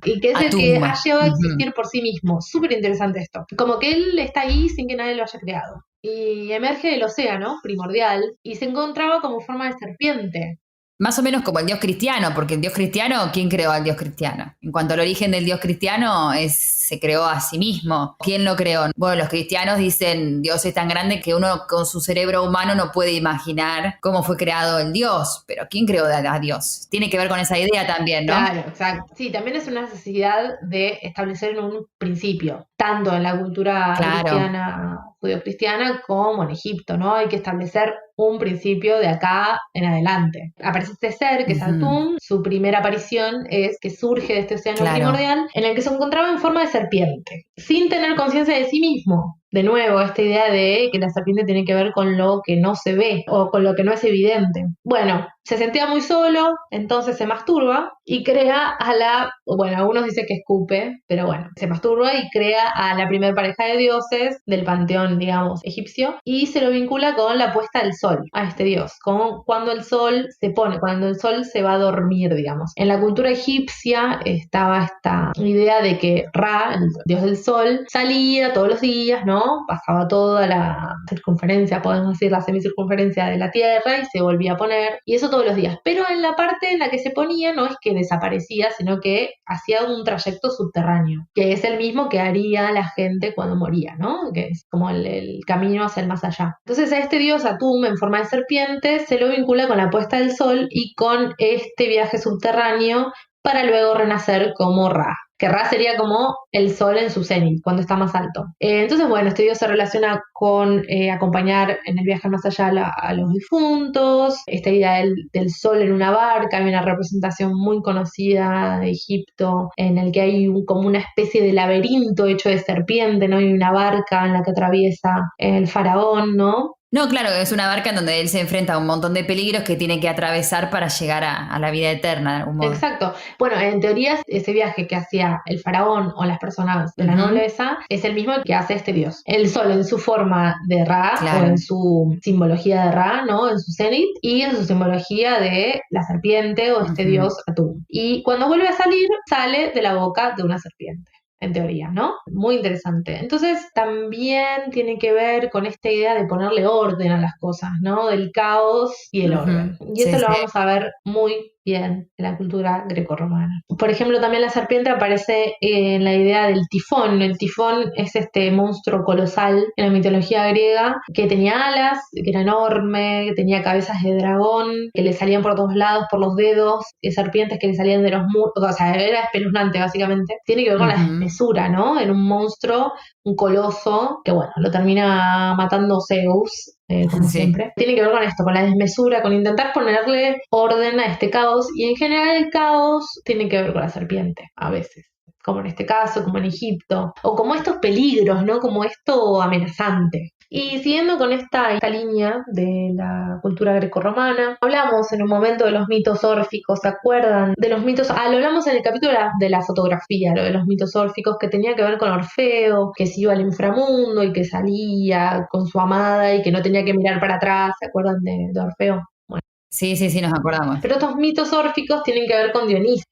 y que es el que ha llegado a existir por sí mismo. Súper interesante esto. Como que él está ahí sin que nadie lo haya creado. Y emerge del océano primordial y se encontraba como forma de serpiente. Más o menos como el dios cristiano, porque el dios cristiano, ¿quién creó al dios cristiano? En cuanto al origen del dios cristiano, se creó a sí mismo. ¿Quién lo creó? Bueno, los cristianos dicen Dios es tan grande que uno con su cerebro humano no puede imaginar cómo fue creado el Dios, pero ¿quién creó a Dios? Tiene que ver con esa idea también, ¿no? Claro, exacto. Sí, también es una necesidad de establecer un principio, tanto en la cultura cristiana, judio-cristiana, como en Egipto, ¿no? Hay que establecer un principio de acá en adelante. Aparece este ser, que es Atum, su primera aparición es que surge de este océano primordial, en el que se encontraba en forma de serpiente, sin tener conciencia de sí mismo. De nuevo, esta idea de que la serpiente tiene que ver con lo que no se ve o con lo que no es evidente. Bueno, se sentía muy solo, entonces se masturba y crea algunos dicen que escupe, pero bueno, se masturba y crea a la primera pareja de dioses del panteón, digamos, egipcio, y se lo vincula con la puesta del sol a este dios, con cuando el sol se pone, cuando el sol se va a dormir, digamos. En la cultura egipcia estaba esta idea de que Ra, el dios del sol, salía todos los días, ¿no? Pasaba toda la circunferencia, podemos decir la semicircunferencia de la Tierra y se volvía a poner, y eso todos los días, pero en la parte en la que se ponía no es que desaparecía, sino que hacía un trayecto subterráneo, que es el mismo que haría la gente cuando moría, ¿no? Que es como el camino hacia el más allá. Entonces a este dios Atum en forma de serpiente se lo vincula con la puesta del sol y con este viaje subterráneo para luego renacer como Ra, que Ra sería como el sol en su cenit, cuando está más alto. Entonces, bueno, este dios se relaciona con acompañar en el viaje más allá a los difuntos, esta idea del sol en una barca. Hay una representación muy conocida de Egipto en el que hay como una especie de laberinto hecho de serpiente, ¿no? Y una barca en la que atraviesa el faraón, ¿no? No, claro, es una barca en donde él se enfrenta a un montón de peligros que tiene que atravesar para llegar a la vida eterna, de algún modo. Exacto. Bueno, en teoría ese viaje que hacía el faraón o las personas de la nobleza es el mismo que hace este dios. El sol en su forma de Ra, claro, o en su simbología de Ra, ¿no? En su cenit, y en su simbología de la serpiente o este dios Atum. Y cuando vuelve a salir, sale de la boca de una serpiente. En teoría, ¿no? Muy interesante. Entonces también tiene que ver con esta idea de ponerle orden a las cosas, ¿no? Del caos y el orden. Y eso lo vamos a ver muy bien en la cultura grecorromana. Por ejemplo, también la serpiente aparece en la idea del tifón. El tifón es este monstruo colosal en la mitología griega que tenía alas, que era enorme, que tenía cabezas de dragón, que le salían por todos lados, por los dedos, serpientes que le salían de los muslos, o sea, era espeluznante básicamente. Tiene que ver con la desmesura, ¿no? En un monstruo, un coloso, que bueno, lo termina matando Zeus, como siempre. Tiene que ver con esto, con la desmesura, con intentar ponerle orden a este caos, y en general el caos tiene que ver con la serpiente, a veces, como en este caso, como en Egipto, o como estos peligros, ¿no? Como esto amenazante. Y siguiendo con esta línea de la cultura grecorromana, hablamos en un momento de los mitos órficos, ¿se acuerdan? De los mitos, lo hablamos en el capítulo de la fotografía, lo de los mitos órficos, que tenía que ver con Orfeo, que se iba al inframundo y que salía con su amada y que no tenía que mirar para atrás, ¿se acuerdan de Orfeo? Bueno. Sí, nos acordamos. Pero estos mitos órficos tienen que ver con Dionisio,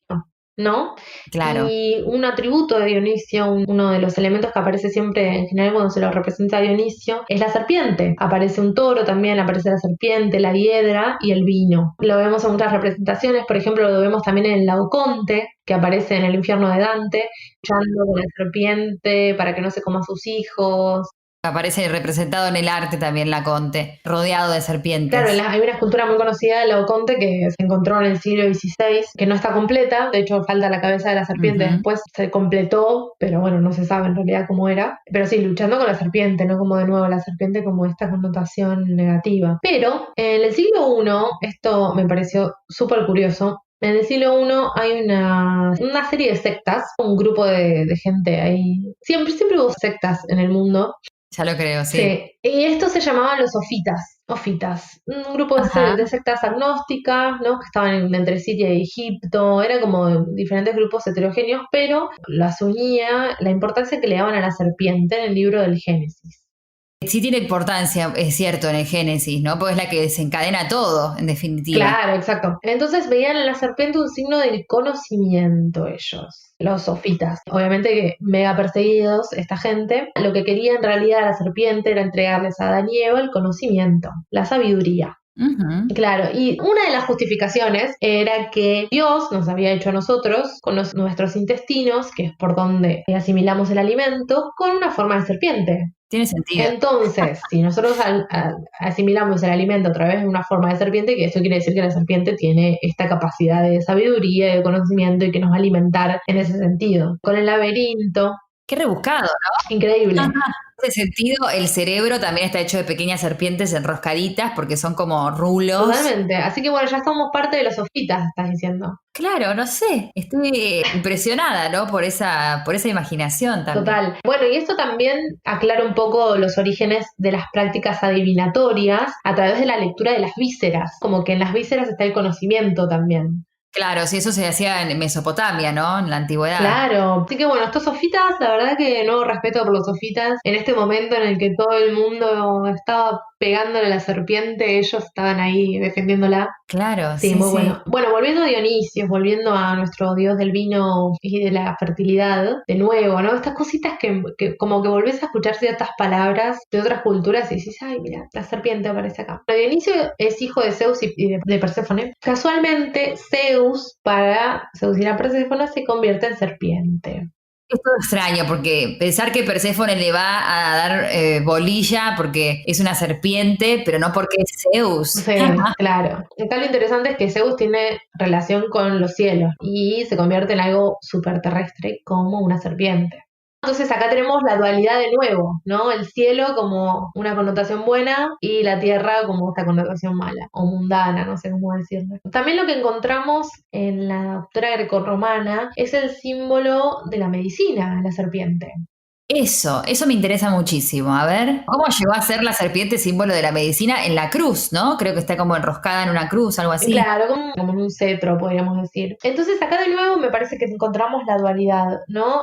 ¿no? Claro. Y un atributo de Dionisio, uno de los elementos que aparece siempre en general cuando se lo representa a Dionisio, es la serpiente. Aparece un toro también, aparece la serpiente, la hiedra y el vino. Lo vemos en muchas representaciones, por ejemplo, lo vemos también en el Laoconte, que aparece en el infierno de Dante, luchando con la serpiente para que no se coma a sus hijos. Aparece representado en el arte también Laoconte, rodeado de serpientes. Claro, hay una escultura muy conocida de Laoconte que se encontró en el siglo XVI, que no está completa, de hecho falta la cabeza de la serpiente, después se completó, pero bueno, no se sabe en realidad cómo era. Pero sí, luchando con la serpiente, no como de nuevo la serpiente como esta connotación negativa. Pero en el siglo I, esto me pareció súper curioso. En el siglo I hay una serie de sectas, un grupo de gente ahí. Siempre hubo sectas en el mundo. Ya lo creo, sí. Sí, y estos se llamaban los ofitas, un grupo de sectas agnósticas, ¿no? Que estaban entre Siria y Egipto, era como diferentes grupos heterogéneos, pero las unía la importancia que le daban a la serpiente en el libro del Génesis. Sí tiene importancia, es cierto, en el Génesis, ¿no? Porque es la que desencadena todo, en definitiva. Claro, exacto. Entonces veían en la serpiente un signo del conocimiento ellos, los sofitas. Obviamente que mega perseguidos esta gente, lo que quería en realidad a la serpiente era entregarles a Adán y Eva el conocimiento, la sabiduría. Claro, y una de las justificaciones era que Dios nos había hecho a nosotros, con nuestros intestinos, que es por donde asimilamos el alimento, con una forma de serpiente. Tiene sentido. Entonces, si nosotros asimilamos el alimento a través de una forma de serpiente, que eso quiere decir que la serpiente tiene esta capacidad de sabiduría y de conocimiento y que nos va a alimentar en ese sentido. Con el laberinto. Qué rebuscado, ¿no? Increíble. En ese sentido, el cerebro también está hecho de pequeñas serpientes enroscaditas porque son como rulos. Totalmente. Así que bueno, ya somos parte de los sofitas, estás diciendo. Claro, no sé. Estoy impresionada, ¿no? Por esa imaginación también. Total. Bueno, y esto también aclara un poco los orígenes de las prácticas adivinatorias a través de la lectura de las vísceras. Como que en las vísceras está el conocimiento también. Claro, sí, eso se hacía en Mesopotamia, ¿no? En la antigüedad. Claro. Así que bueno, estos sofitas, la verdad que nuevo respeto por los sofitas en este momento en el que todo el mundo estaba pegándole a la serpiente, ellos estaban ahí defendiéndola. Claro, Sí, sí, muy sí. bueno. Bueno, volviendo a Dionisio, volviendo a nuestro dios del vino y de la fertilidad, de nuevo, ¿no? Estas cositas que como que volvés a escuchar ciertas palabras de otras culturas y decís, ay, mira, la serpiente aparece acá. Pero Dionisio es hijo de Zeus y de Perséfone. Casualmente, Zeus, para seducir a Perséfone, se convierte en serpiente. Es todo extraño porque pensar que Perséfone le va a dar bolilla porque es una serpiente, pero no porque es Zeus. Sí, claro. Acá lo interesante es que Zeus tiene relación con los cielos y se convierte en algo súper terrestre como una serpiente. Entonces acá tenemos la dualidad de nuevo, ¿no? El cielo como una connotación buena y la tierra como esta connotación mala o mundana, no sé cómo decirlo. También lo que encontramos en la cultura grecorromana es el símbolo de la medicina, la serpiente. Eso me interesa muchísimo. A ver, ¿cómo llegó a ser la serpiente símbolo de la medicina en la cruz, no? Creo que está como enroscada en una cruz, algo así. Claro, como en un cetro, podríamos decir. Entonces, acá de nuevo me parece que encontramos la dualidad, ¿no?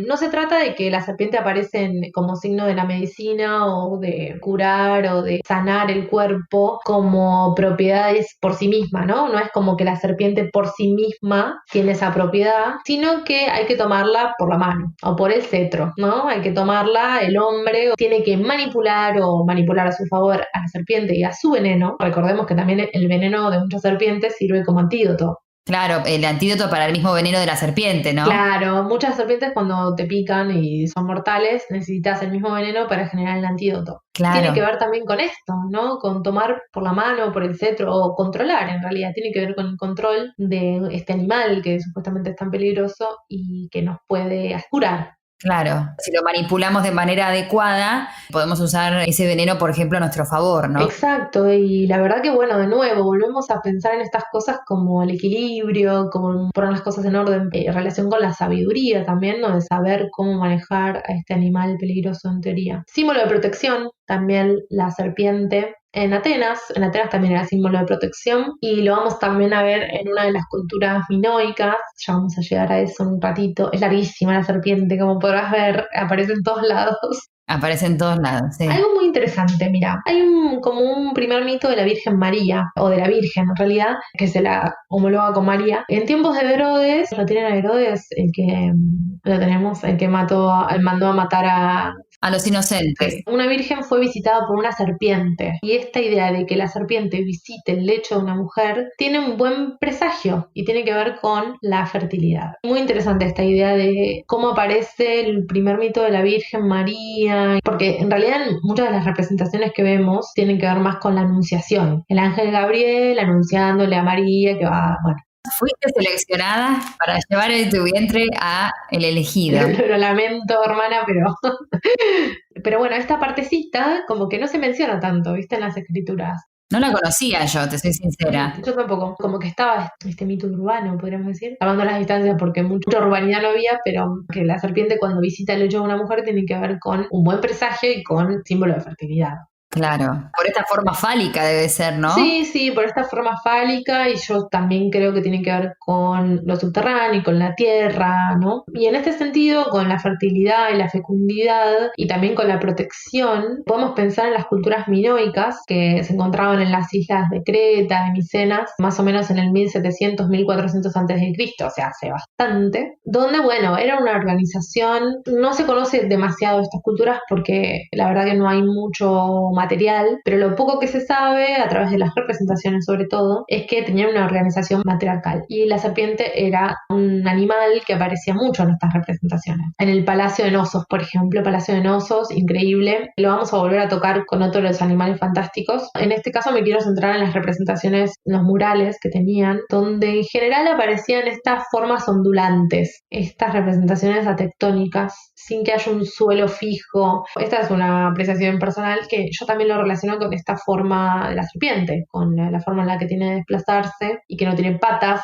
No se trata de que la serpiente aparece como signo de la medicina o de curar o de sanar el cuerpo como propiedades por sí misma, ¿no? No es como que la serpiente por sí misma tiene esa propiedad, sino que hay que tomarla por la mano o por el cetro, ¿no? Hay que tomarla, el hombre tiene que manipular o manipular a su favor a la serpiente y a su veneno. Recordemos que también el veneno de muchas serpientes sirve como antídoto. Claro, el antídoto para el mismo veneno de la serpiente, ¿no? Claro, muchas serpientes cuando te pican y son mortales necesitas el mismo veneno para generar el antídoto. Tiene que Claro. ver también con esto, ¿no? Con tomar por la mano, por el cetro o controlar en realidad. Tiene que ver con el control de este animal que supuestamente es tan peligroso y que nos puede curar. Claro, si lo manipulamos de manera adecuada, podemos usar ese veneno, por ejemplo, a nuestro favor, ¿no? Exacto, y la verdad que bueno, de nuevo, volvemos a pensar en estas cosas como el equilibrio, como poner las cosas en orden, en relación con la sabiduría también, ¿no? De saber cómo manejar a este animal peligroso en teoría. Símbolo de protección, también la serpiente. En Atenas también era símbolo de protección y lo vamos también a ver en una de las culturas minoicas, ya vamos a llegar a eso en un ratito, es larguísima la serpiente, como podrás ver, aparece en todos lados. Aparece en todos lados, sí. Algo muy interesante, mira, hay como un primer mito de la Virgen María, o de la Virgen en realidad, que se la homologa con María. En tiempos de Herodes, lo tienen a Herodes, lo tenemos, el que mandó a matar A los inocentes. una virgen fue visitada por una serpiente y esta idea de que la serpiente visite el lecho de una mujer tiene un buen presagio y tiene que ver con la fertilidad. Muy interesante esta idea de cómo aparece el primer mito de la Virgen María, porque en realidad muchas de las representaciones que vemos tienen que ver más con la anunciación. El ángel Gabriel anunciándole a María que va, bueno. Fuiste seleccionada para llevar en tu vientre a el elegido. Lo lamento, hermana, pero bueno, esta partecita como que no se menciona tanto, ¿viste? En las escrituras. No la conocía yo, te soy sincera. Yo tampoco, como que estaba este mito urbano, podríamos decir, salvando las distancias porque mucha urbanidad no había, pero que la serpiente cuando visita el lecho de una mujer tiene que ver con un buen presagio y con símbolo de fertilidad. Claro, por esta forma fálica debe ser, ¿no? Sí, sí, por esta forma fálica y yo también creo que tiene que ver con lo subterráneo, con la tierra, ¿no? Y en este sentido, con la fertilidad y la fecundidad y también con la protección, podemos pensar en las culturas minoicas que se encontraban en las islas de Creta, de Micenas, más o menos en el 1700, 1400 a.C., o sea, hace bastante, donde, bueno, era una organización, no se conoce demasiado de estas culturas porque la verdad que no hay mucho material, pero lo poco que se sabe, a través de las representaciones sobre todo, es que tenían una organización matriarcal. Y la serpiente era un animal que aparecía mucho en estas representaciones. En el Palacio de Nosos, por ejemplo, Palacio de Nosos, increíble. Lo vamos a volver a tocar con otro de los animales fantásticos. En este caso me quiero centrar en las representaciones, los murales que tenían, donde en general aparecían estas formas ondulantes, estas representaciones atectónicas, sin que haya un suelo fijo. Esta es una apreciación personal que yo también lo relaciono con esta forma de la serpiente, con la forma en la que tiene de desplazarse y que no tiene patas.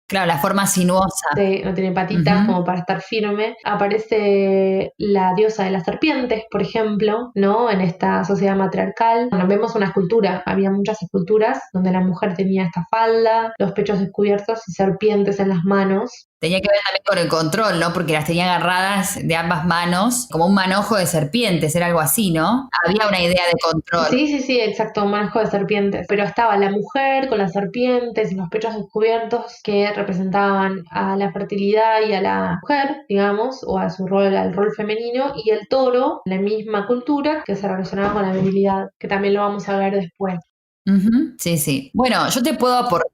Claro, la forma sinuosa. No tiene patitas como para estar firme. Aparece la diosa de las serpientes, por ejemplo, ¿no? En esta sociedad matriarcal. Bueno, vemos una escultura, había muchas esculturas donde la mujer tenía esta falda, los pechos descubiertos y serpientes en las manos. Tenía que ver también con el control, ¿no? Porque las tenía agarradas de ambas manos, como un manojo de serpientes, era algo así, ¿no? Había una idea de control. Sí, sí, sí, exacto, un manejo de serpientes. Pero estaba la mujer con las serpientes y los pechos descubiertos que representaban a la fertilidad y a la mujer, digamos, o a su rol, al rol femenino, y el toro, la misma cultura que se relacionaba con la virilidad, que también lo vamos a ver después. Ujú, sí, sí. Bueno, yo te puedo aportar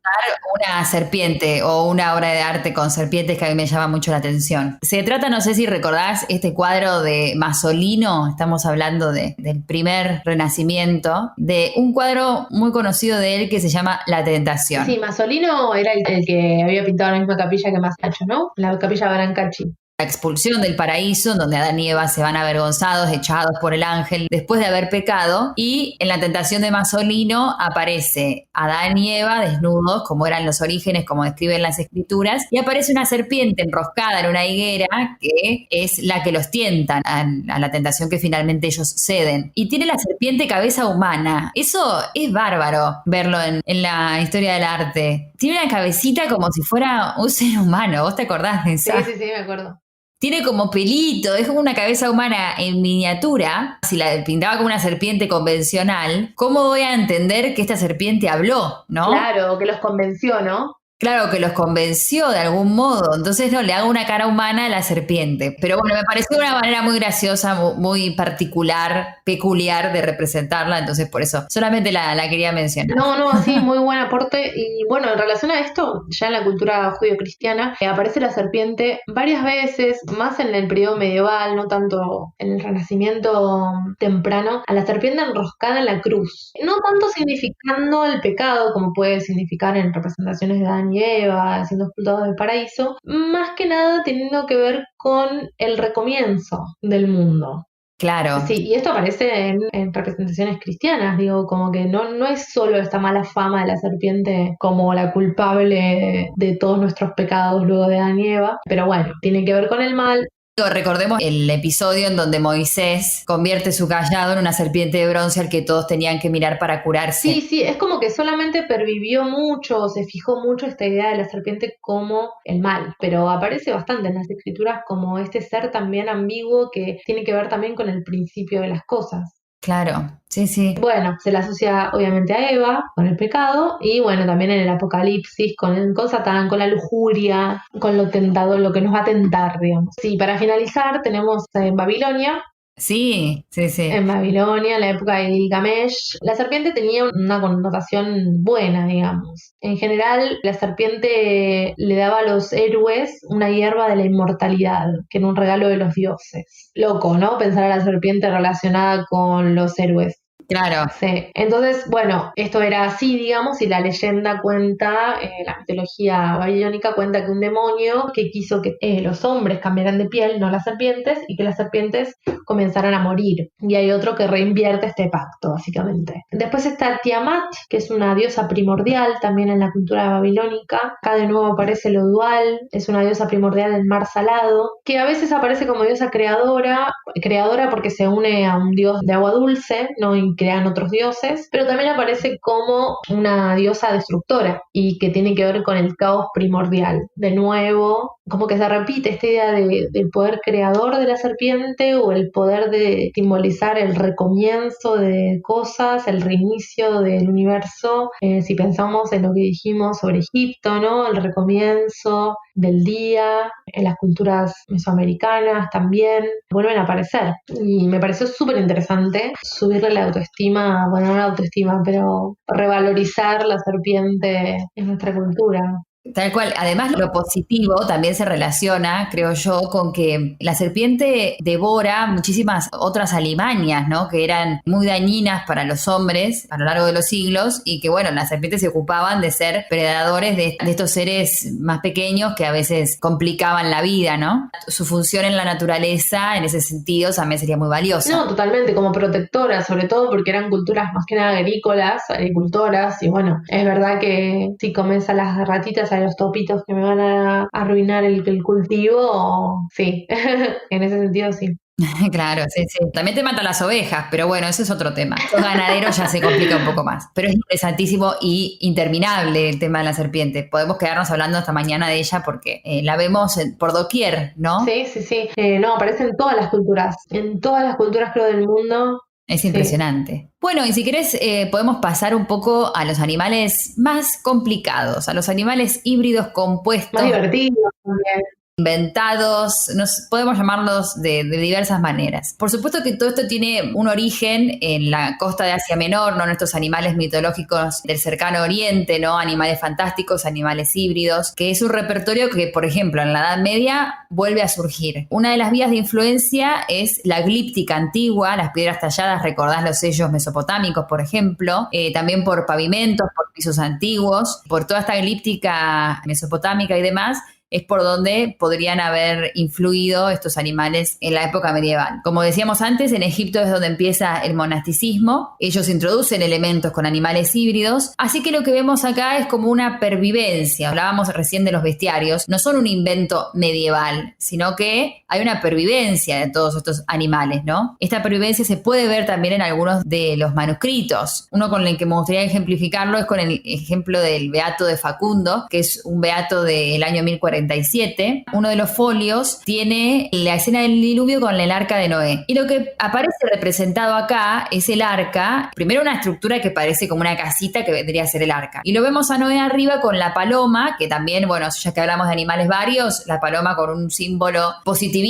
una serpiente o una obra de arte con serpientes que a mí me llama mucho la atención. Se trata, no sé si recordás, este cuadro de Masolino, estamos hablando del primer Renacimiento, de un cuadro muy conocido de él que se llama La Sí, Tentación. Masolino era el que había pintado la misma capilla que Masaccio, ¿no? La capilla Brancacci. La expulsión del paraíso, donde Adán y Eva se van avergonzados, echados por el ángel después de haber pecado, y en la tentación de Masolino aparece Adán y Eva desnudos, como eran los orígenes, como describen las escrituras, y aparece una serpiente enroscada en una higuera que es la que los tientan a la tentación que finalmente ellos ceden. Y tiene la serpiente cabeza humana. Eso es bárbaro verlo en la historia del arte. Tiene una cabecita como si fuera un ser humano. ¿Vos te acordás de Sí, esa? sí, sí, me acuerdo. Tiene como pelito, es como una cabeza humana en miniatura. Si la pintaba como una serpiente convencional, ¿cómo voy a entender que esta serpiente habló, no? Claro, que los convenció, ¿no? Claro que los convenció de algún modo, entonces no, le hago una cara humana a la serpiente. Pero bueno, me pareció una manera muy graciosa, muy particular, peculiar de representarla, entonces por eso solamente la quería mencionar. No, no, sí, muy buen aporte. Y bueno, en relación a esto, ya en la cultura judío-cristiana, aparece la serpiente varias veces, más en el periodo medieval, no tanto en el Renacimiento temprano, a la serpiente enroscada en la cruz. No tanto significando el pecado, como puede significar en representaciones de Adán y Eva, siendo expulsados del paraíso, más que nada teniendo que ver con el recomienzo del mundo. Claro, Sí, y esto aparece en representaciones cristianas, digo, como que no es solo esta mala fama de la serpiente como la culpable de todos nuestros pecados luego de Adán y Eva, pero bueno, tiene que ver con el mal. recordemos el episodio en donde Moisés convierte su callado en una serpiente de bronce al que todos tenían que mirar para Sí, curarse. sí, es como que solamente pervivió mucho, se fijó mucho esta idea de la serpiente como el mal, pero aparece bastante en las escrituras como este ser también ambiguo que tiene que ver también con el principio de las cosas. Claro, sí, sí. Bueno, se la asocia obviamente a Eva con el pecado y bueno, también en el Apocalipsis con Satán, con la lujuria, con lo tentador, lo que nos va a tentar, digamos. Sí, para finalizar tenemos en Babilonia. Sí, sí, sí. En Babilonia, en la época de Gilgamesh, la serpiente tenía una connotación buena, digamos. En general, la serpiente le daba a los héroes una hierba de la inmortalidad, que era un regalo de los dioses. Loco, ¿no? Pensar a la serpiente relacionada con los héroes. Claro, Sí, entonces, bueno, esto era así, digamos, y la leyenda cuenta, la mitología babilónica cuenta que un demonio que quiso que los hombres cambiaran de piel, no las serpientes, y que las serpientes comenzaran a morir. Y hay otro que reinvierte este pacto, básicamente. Después está Tiamat, que es una diosa primordial también en la cultura babilónica. Acá de nuevo aparece lo dual, es una diosa primordial del mar salado, que a veces aparece como diosa creadora porque se une a un dios de agua dulce, ¿no? Y crean otros dioses, pero también aparece como una diosa destructora y que tiene que ver con el caos primordial. De nuevo, como que se repite esta idea del poder creador de la serpiente o el poder de simbolizar el recomienzo de cosas, el reinicio del universo. Si pensamos en lo que dijimos sobre Egipto, ¿no? El recomienzo del día, en las culturas mesoamericanas también vuelven a aparecer. Y me pareció súper interesante subirle la autoestima, bueno, no la autoestima, pero revalorizar la serpiente en nuestra cultura. tal cual. Además, lo positivo también se relaciona, creo yo, con que la serpiente devora muchísimas otras alimañas, ¿no? Que eran muy dañinas para los hombres a lo largo de los siglos y que, bueno, las serpientes se ocupaban de ser predadores de estos seres más pequeños que a veces complicaban la vida, ¿no? Su función en la naturaleza, en ese sentido, también sería muy No, valiosa. totalmente, como protectora, sobre todo porque eran culturas más que nada agrícolas, agricultoras, y bueno, es verdad que si comes a las ratitas, a los topitos que me van a arruinar el cultivo, sí, en ese sentido sí. Claro, sí, sí. También te matan las ovejas, pero bueno, ese es otro tema. Los ganaderos ya se complica un poco más. Pero es interesantísimo y interminable el tema de la serpiente. Podemos quedarnos hablando hasta mañana de ella porque la vemos por doquier, ¿no? Sí, sí, sí. No, aparece en todas las culturas creo del mundo. Es Sí, impresionante. Bueno, y si querés, podemos pasar un poco a los animales más complicados, a los animales híbridos más compuestos divertido también. inventados, podemos llamarlos de diversas maneras. Por supuesto que todo esto tiene un origen en la costa de Asia Menor, ¿no? En estos animales mitológicos del cercano oriente, ¿no? Animales fantásticos, animales híbridos, que es un repertorio que, por ejemplo, en la Edad Media vuelve a surgir. Una de las vías de influencia es la glíptica antigua, las piedras talladas, recordás los sellos mesopotámicos, por ejemplo, también por pavimentos, por pisos antiguos, por toda esta glíptica mesopotámica y demás, es por donde podrían haber influido estos animales en la época medieval. Como decíamos antes, en Egipto es donde empieza el monasticismo. Ellos introducen elementos con animales híbridos, así que lo que vemos acá es como una pervivencia. Hablábamos recién de los bestiarios, no son un invento medieval, sino que hay una pervivencia de todos estos animales, ¿no? Esta pervivencia se puede ver también en algunos de los manuscritos. Uno con el que me gustaría ejemplificarlo es con el ejemplo del Beato de Facundo, que es un beato del año 1047. Uno de los folios tiene la escena del diluvio con el arca de Noé. Y lo que aparece representado acá es el arca, primero una estructura que parece como una casita que vendría a ser el arca. Y lo vemos a Noé arriba con la paloma, que también, bueno, ya que hablamos de animales varios, la paloma con un símbolo positivísimo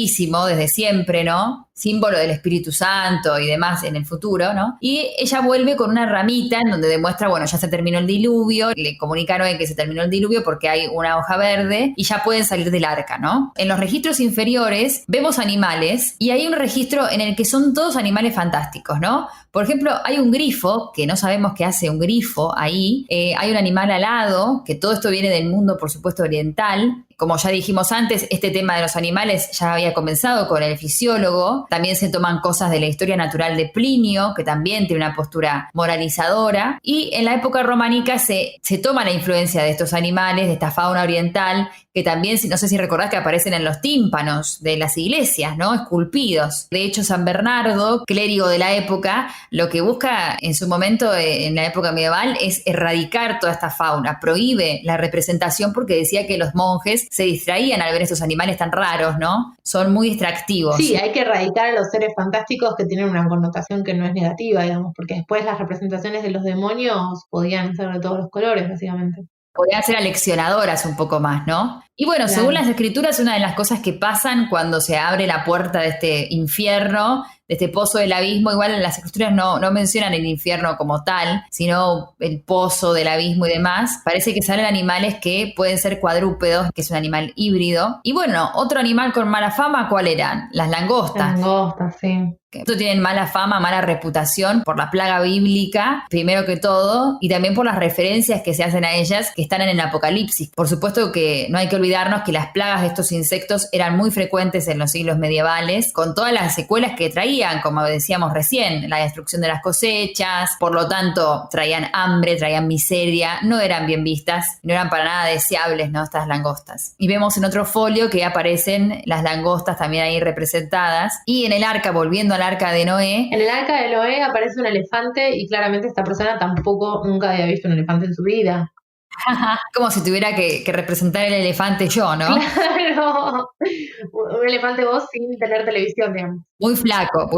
desde siempre, ¿no? Símbolo del Espíritu Santo y demás en el futuro, ¿no? Y ella vuelve con una ramita en donde demuestra, bueno, ya se terminó el diluvio, le comunica a Noé que se terminó el diluvio porque hay una hoja verde y ya pueden salir del arca, ¿no? En los registros inferiores vemos animales y hay un registro en el que son todos animales fantásticos, ¿no? Por ejemplo, hay un grifo, que no sabemos qué hace un grifo ahí, hay un animal alado, que todo esto viene del mundo, por supuesto, oriental. Como ya dijimos antes, este tema de los animales ya había comenzado con el fisiólogo. También se toman cosas de la historia natural de Plinio, que también tiene una postura moralizadora. Y en la época románica se toma la influencia de estos animales, de esta fauna oriental, que también, no sé si recordás que aparecen en los tímpanos de las iglesias, ¿no? Esculpidos. De hecho, San Bernardo, clérigo de la época, lo que busca en su momento, en la época medieval, es erradicar toda esta fauna. Prohíbe la representación porque decía que los monjes se distraían al ver estos animales tan raros, ¿no? Son muy distractivos. Sí, hay que erradicar a los seres fantásticos que tienen una connotación que no es negativa, digamos, porque después las representaciones de los demonios podían ser de todos los colores, básicamente. Podrían ser aleccionadoras un poco más, ¿no? Y bueno, Claro. según las escrituras, una de las cosas que pasan cuando se abre la puerta de este infierno, de este pozo del abismo, igual las escrituras no mencionan el infierno como tal, sino el pozo del abismo y demás. Parece que salen animales que pueden ser cuadrúpedos, que es un animal híbrido. Y bueno, otro animal con mala fama, ¿cuál eran? Las langostas. Langostas, sí. Esto tienen mala fama, mala reputación por la plaga bíblica, primero que todo, y también por las referencias que se hacen a ellas que están en el Apocalipsis. Por supuesto que no hay que olvidarnos que las plagas de estos insectos eran muy frecuentes en los siglos medievales, con todas las secuelas que traían, como decíamos recién, la destrucción de las cosechas, por lo tanto traían hambre, traían miseria, no eran bien vistas, no eran para nada deseables, ¿no? Estas langostas. Y vemos en otro folio que aparecen las langostas también ahí representadas, y en el arca, volviendo al arca de Noé. En el arca de Noé aparece un elefante y claramente esta persona tampoco nunca había visto un elefante en su vida. Como si tuviera que representar el elefante yo, ¿no? Claro, un elefante vos sin tener televisión, digamos. Muy flaco,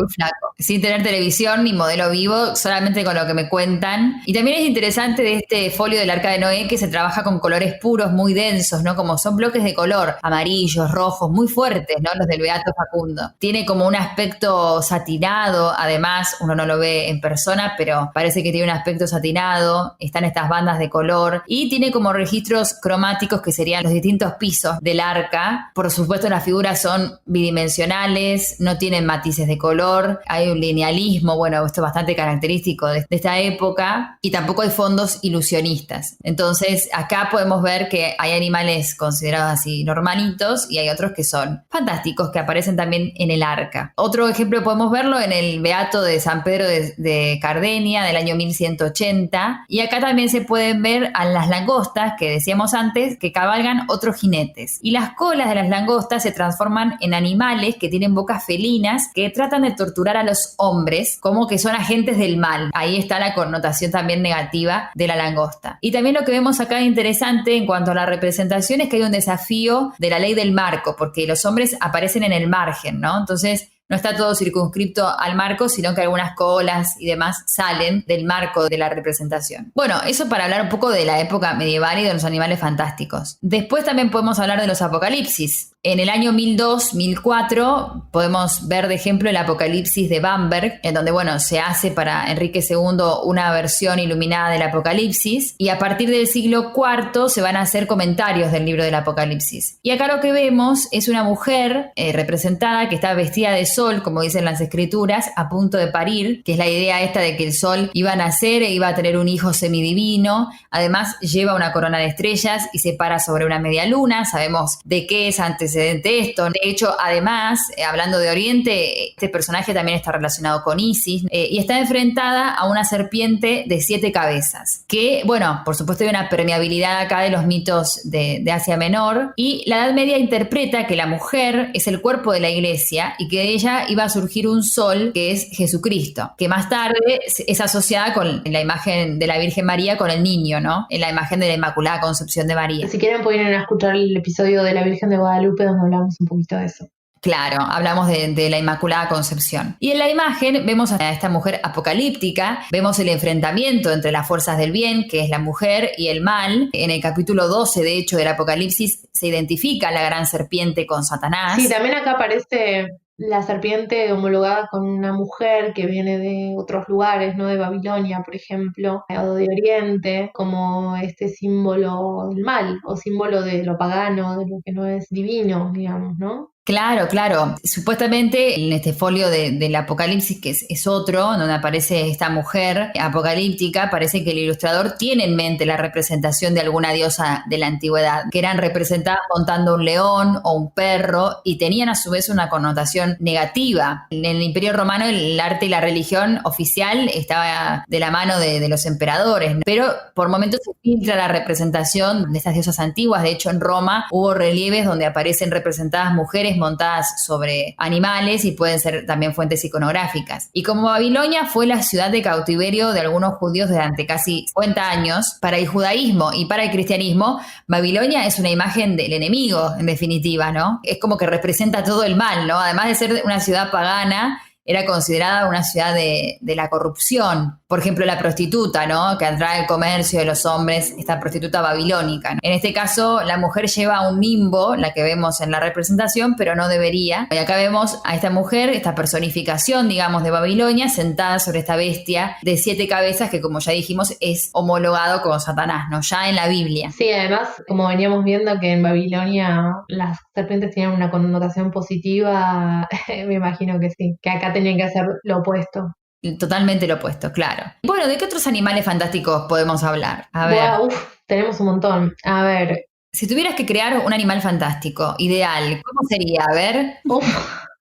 sin tener televisión ni modelo vivo, solamente con lo que me cuentan. Y también es interesante de este folio del Arca de Noé que se trabaja con colores puros, muy densos, ¿no? Como son bloques de color, amarillos, rojos, muy fuertes, ¿no? Los del Beato Facundo. Tiene como un aspecto satinado, además, uno no lo ve en persona, pero parece que tiene un aspecto satinado, están estas bandas de color y tiene como registros cromáticos que serían los distintos pisos del arca. Por supuesto, las figuras son bidimensionales, no tienen matices de color, hay un linealismo, bueno, esto es bastante característico de esta época, y tampoco hay fondos ilusionistas. Entonces, acá podemos ver que hay animales considerados así normalitos y hay otros que son fantásticos, que aparecen también en el arca. Otro ejemplo podemos verlo en el Beato de San Pedro de Cardenia del año 1180, y acá también se pueden ver a las langostas, que decíamos antes, que cabalgan otros jinetes. Y las colas de las langostas se transforman en animales que tienen bocas felinas que tratan de torturar a los hombres como que son agentes del mal. Ahí está la connotación también negativa de la langosta. Y también lo que vemos acá interesante en cuanto a la representación es que hay un desafío de la ley del marco, porque los hombres aparecen en el margen, ¿no? Entonces, no está todo circunscripto al marco, sino que algunas colas y demás salen del marco de la representación. Bueno, eso para hablar un poco de la época medieval y de los animales fantásticos. Después también podemos hablar de los apocalipsis. En el año 1002-1004 podemos ver de ejemplo el Apocalipsis de Bamberg, en donde, bueno, se hace para Enrique II una versión iluminada del Apocalipsis, y a partir del siglo IV se van a hacer comentarios del libro del Apocalipsis. Y acá lo que vemos es una mujer representada que está vestida de sol, como dicen las escrituras, a punto de parir, que es la idea esta de que el sol iba a nacer e iba a tener un hijo semidivino. Además lleva una corona de estrellas y se para sobre una media luna. Sabemos de qué es antecedente esto. De hecho, además, hablando de Oriente, este personaje también está relacionado con Isis y está enfrentada a una serpiente de 7 cabezas, que, bueno, por supuesto hay una permeabilidad acá de los mitos de Asia Menor, y la Edad Media interpreta que la mujer es el cuerpo de la iglesia y que de ella iba a surgir un sol que es Jesucristo, que más tarde es asociada con la imagen de la Virgen María con el niño, ¿no? En la imagen de la Inmaculada Concepción de María. Si quieren pueden ir a escuchar el episodio de la Virgen de Guadalupe donde hablamos un poquito de eso. Claro, hablamos de la Inmaculada Concepción. Y en la imagen vemos a esta mujer apocalíptica, vemos el enfrentamiento entre las fuerzas del bien, que es la mujer, y el mal. En el capítulo 12, de hecho, del Apocalipsis, se identifica la gran serpiente con Satanás. Sí, también acá aparece la serpiente homologada con una mujer que viene de otros lugares, ¿no? De Babilonia, por ejemplo, o de Oriente, como este símbolo del mal, o símbolo de lo pagano, de lo que no es divino, digamos, ¿no? Claro, claro. Supuestamente en este folio del Apocalipsis, que es otro, donde aparece esta mujer apocalíptica, parece que el ilustrador tiene en mente la representación de alguna diosa de la antigüedad, que eran representadas montando un león o un perro y tenían a su vez una connotación negativa. En el Imperio Romano el arte y la religión oficial estaba de la mano de los emperadores, ¿no? Pero por momentos se filtra la representación de estas diosas antiguas. De hecho, en Roma hubo relieves donde aparecen representadas mujeres montadas sobre animales y pueden ser también fuentes iconográficas. Y como Babilonia fue la ciudad de cautiverio de algunos judíos durante casi 50 años, para el judaísmo y para el cristianismo, Babilonia es una imagen del enemigo, en definitiva, ¿no? Es como que representa todo el mal, ¿no? Además de ser una ciudad pagana, era considerada una ciudad de la corrupción. Por ejemplo, la prostituta, ¿no? Que atrae el comercio de los hombres, esta prostituta babilónica, ¿no? En este caso, la mujer lleva un nimbo, la que vemos en la representación, pero no debería. Y acá vemos a esta mujer, esta personificación, digamos, de Babilonia, sentada sobre esta bestia de 7 cabezas que, como ya dijimos, es homologado con Satanás, ¿no? Ya en la Biblia. Sí, además, como veníamos viendo que en Babilonia las serpientes tienen una connotación positiva, me imagino que sí, que acá tenían que hacer lo opuesto. Totalmente lo opuesto, claro. Bueno, ¿de qué otros animales fantásticos podemos hablar? A ver. Wow, tenemos un montón. A ver. Si tuvieras que crear un animal fantástico, ideal, ¿cómo sería? A ver.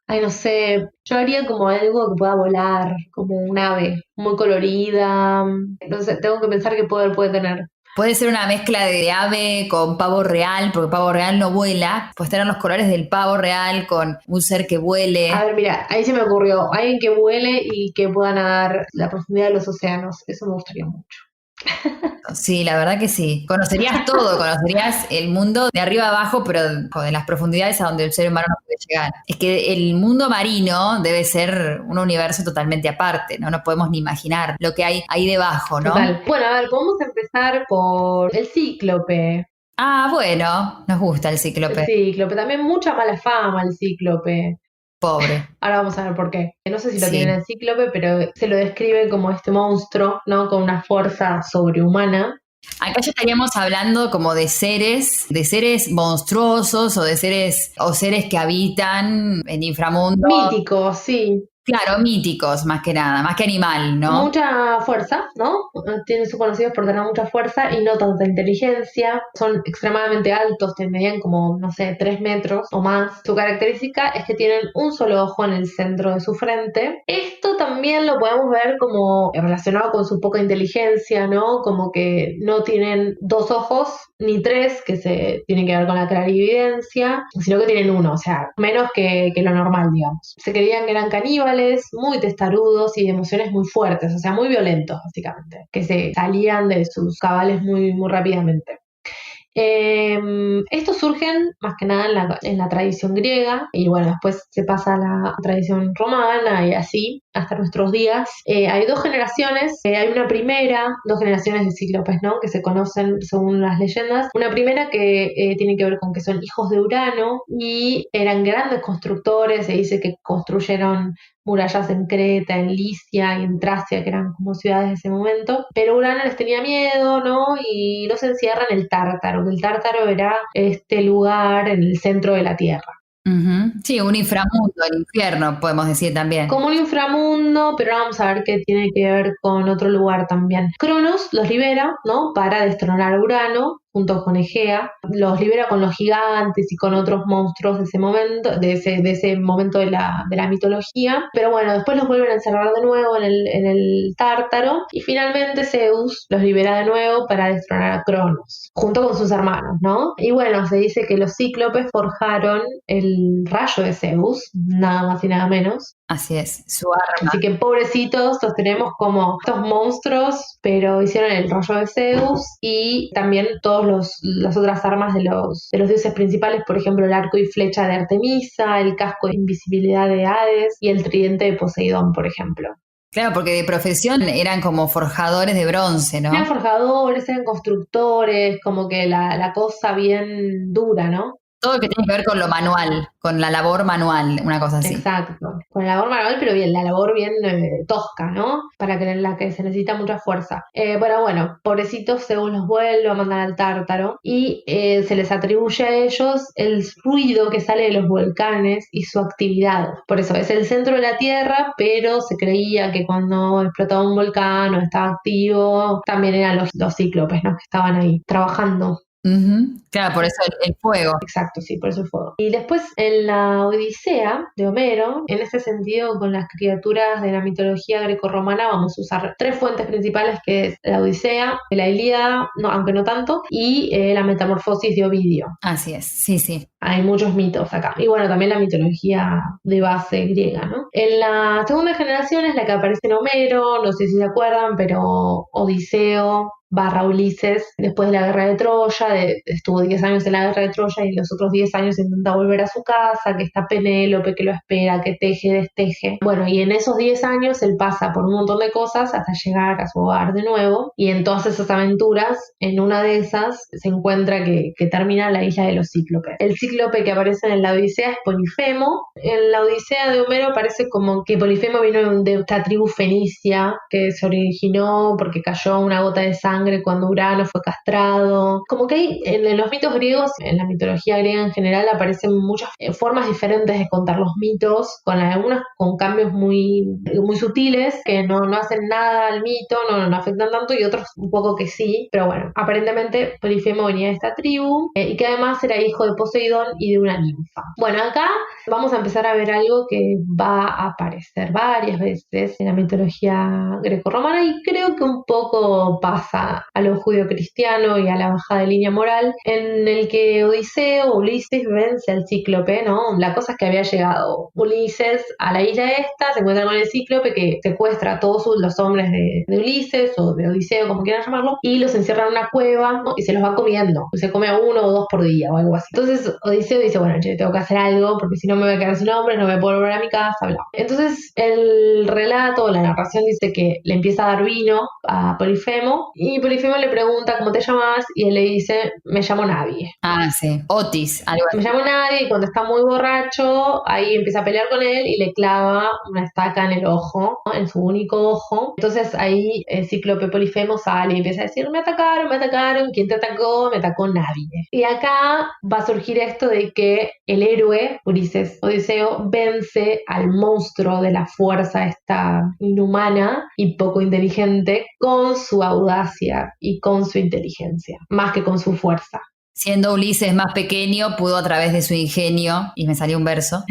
Ay, no sé. Yo haría como algo que pueda volar, como un ave, muy colorida. No sé, tengo que pensar qué poder puede tener. Puede ser una mezcla de ave con pavo real, porque el pavo real no vuela. Puedes tener los colores del pavo real con un ser que vuele. A ver, mira, ahí se me ocurrió. Alguien que vuele y que pueda nadar la profundidad de los océanos. Eso me gustaría mucho. Sí, la verdad que sí. Conocerías todo, conocerías el mundo de arriba a abajo, pero de las profundidades a donde el ser humano no puede llegar. Es que el mundo marino debe ser un universo totalmente aparte, ¿no? No podemos ni imaginar lo que hay ahí debajo, ¿no? Total. Bueno, a ver, podemos empezar por el cíclope. Ah, bueno, nos gusta el cíclope. El cíclope, también mucha mala fama el cíclope. Pobre. Ahora vamos a ver por qué. No sé si lo tiene el cíclope, pero se lo describe como este monstruo, ¿no? Con una fuerza sobrehumana. Acá ya estaríamos hablando como de seres monstruosos o de seres que habitan en inframundo. Míticos, sí. Claro, míticos más que nada, más que animal, ¿no? Mucha fuerza, ¿no? Tienen sus conocidos por tener mucha fuerza y no tanta inteligencia. Son extremadamente altos, te medían como, no sé, 3 metros o más. Su característica es que tienen un solo ojo en el centro de su frente. Esto también lo podemos ver como relacionado con su poca inteligencia, ¿no? Como que no tienen 2 ojos ni 3, que se tienen que ver con la clarividencia, sino que tienen uno, o sea, menos que lo normal, digamos. Se creían que eran caníbales, muy testarudos y de emociones muy fuertes, o sea, muy violentos, básicamente, que se salían de sus cabales muy, muy rápidamente. Estos surgen más que nada en la tradición griega y bueno, después se pasa a la tradición romana y así hasta nuestros días. Hay 2 generaciones, hay una primera, 2 generaciones de cíclopes, ¿no? Que se conocen según las leyendas. Una primera que tiene que ver con que son hijos de Urano y eran grandes constructores, se dice que construyeron murallas en Creta, en Licia y en Tracia, que eran como ciudades de ese momento, pero Urano les tenía miedo, ¿no? Y los encierra en el Tártaro, que el Tártaro era este lugar en el centro de la Tierra. Sí, un inframundo, el infierno, podemos decir también. Como un inframundo, pero ahora vamos a ver que tiene que ver con otro lugar también. Cronos los libera, ¿no? Para destronar a Urano junto con Egea, los libera con los gigantes y con otros monstruos de ese momento, de ese momento de la mitología, pero bueno, después los vuelven a encerrar de nuevo en el Tártaro y finalmente Zeus los libera de nuevo para destronar a Cronos, junto con sus hermanos, ¿no? Y bueno, se dice que los cíclopes forjaron el rayo de Zeus, nada más y nada menos. Así es, su arma. Así que pobrecitos, los tenemos como estos monstruos, pero hicieron el rayo de Zeus y también todas las otras armas de los dioses principales, por ejemplo el arco y flecha de Artemisa, el casco de invisibilidad de Hades y el tridente de Poseidón, por ejemplo. Claro, porque de profesión eran como forjadores de bronce, ¿no? Eran forjadores, eran constructores, como que la cosa bien dura, ¿no? Todo lo que tiene que ver con lo manual, con la labor manual, una cosa así. Exacto, con la labor manual, pero bien, la labor bien tosca, ¿no? Para que en la que se necesita mucha fuerza. Bueno, pobrecitos, según los vuelve a mandar al Tártaro y se les atribuye a ellos el ruido que sale de los volcanes y su actividad. Por eso es el centro de la Tierra, pero se creía que cuando explotaba un volcán o estaba activo, también eran los cíclopes, ¿no? Que estaban ahí trabajando. Claro, por eso el fuego. Exacto, sí, por eso el fuego. Y después en la Odisea de Homero, en ese sentido, con las criaturas de la mitología grecorromana, vamos a usar 3 fuentes principales, que es la Odisea, la Ilíada, no, aunque no tanto, y la Metamorfosis de Ovidio. Así es, sí, sí. Hay muchos mitos acá. Y bueno, también la mitología de base griega, ¿no? En la segunda generación es la que aparece en Homero, no sé si se acuerdan, pero Odiseo / Ulises, después de la guerra de Troya, estuvo 10 años en la guerra de Troya y los otros 10 años intenta volver a su casa, que está Penélope, que lo espera, que teje, desteje. Bueno, y en esos 10 años él pasa por un montón de cosas hasta llegar a su hogar de nuevo, y en todas esas aventuras, en una de esas, se encuentra que termina la isla de los cíclopes. El cíclope que aparece en la Odisea es Polifemo. En la Odisea de Homero parece como que Polifemo vino de esta tribu fenicia, que se originó porque cayó una gota de sangre cuando Urano fue castrado. Como que hay, en los mitos griegos, en la mitología griega en general, aparecen muchas formas diferentes de contar los mitos, con algunas con cambios muy, muy sutiles, que no hacen nada al mito, no afectan tanto, y otros un poco que sí, pero bueno, aparentemente Polifemo venía de esta tribu, y que además era hijo de Poseidón y de una ninfa. Bueno, acá vamos a empezar a ver algo que va a aparecer varias veces en la mitología grecorromana y creo que un poco pasa a lo judio-cristiano y a la bajada de línea moral, en el que Ulises vence al cíclope, ¿no? La cosa es que había llegado Ulises a la isla esta, se encuentra con el cíclope que secuestra a todos los hombres de Ulises o de Odiseo, como quieran llamarlo, y los encierra en una cueva, ¿no? Y se los va comiendo, se come a 1 o 2 por día o algo así. Entonces Odiseo dice, bueno, che, tengo que hacer algo porque si no me voy a quedar sin hombres, no me puedo volver a mi casa, bla. Entonces el relato, la narración dice que le empieza a dar vino a Polifemo y Y Polifemo le pregunta, ¿cómo te llamas? Y él le dice, me llamo Navi. Ah, sí. Otis, algo así. Me llamo Navi y cuando está muy borracho, ahí empieza a pelear con él y le clava una estaca en el ojo, ¿no? En su único ojo. Entonces ahí el Cíclope Polifemo sale y empieza a decir, me atacaron, ¿quién te atacó? Me atacó Navi. Y acá va a surgir esto de que el héroe, Ulises Odiseo, vence al monstruo de la fuerza esta inhumana y poco inteligente con su audacia y con su inteligencia, más que con su fuerza. Siendo Ulises más pequeño, pudo a través de su ingenio, y me salió un verso,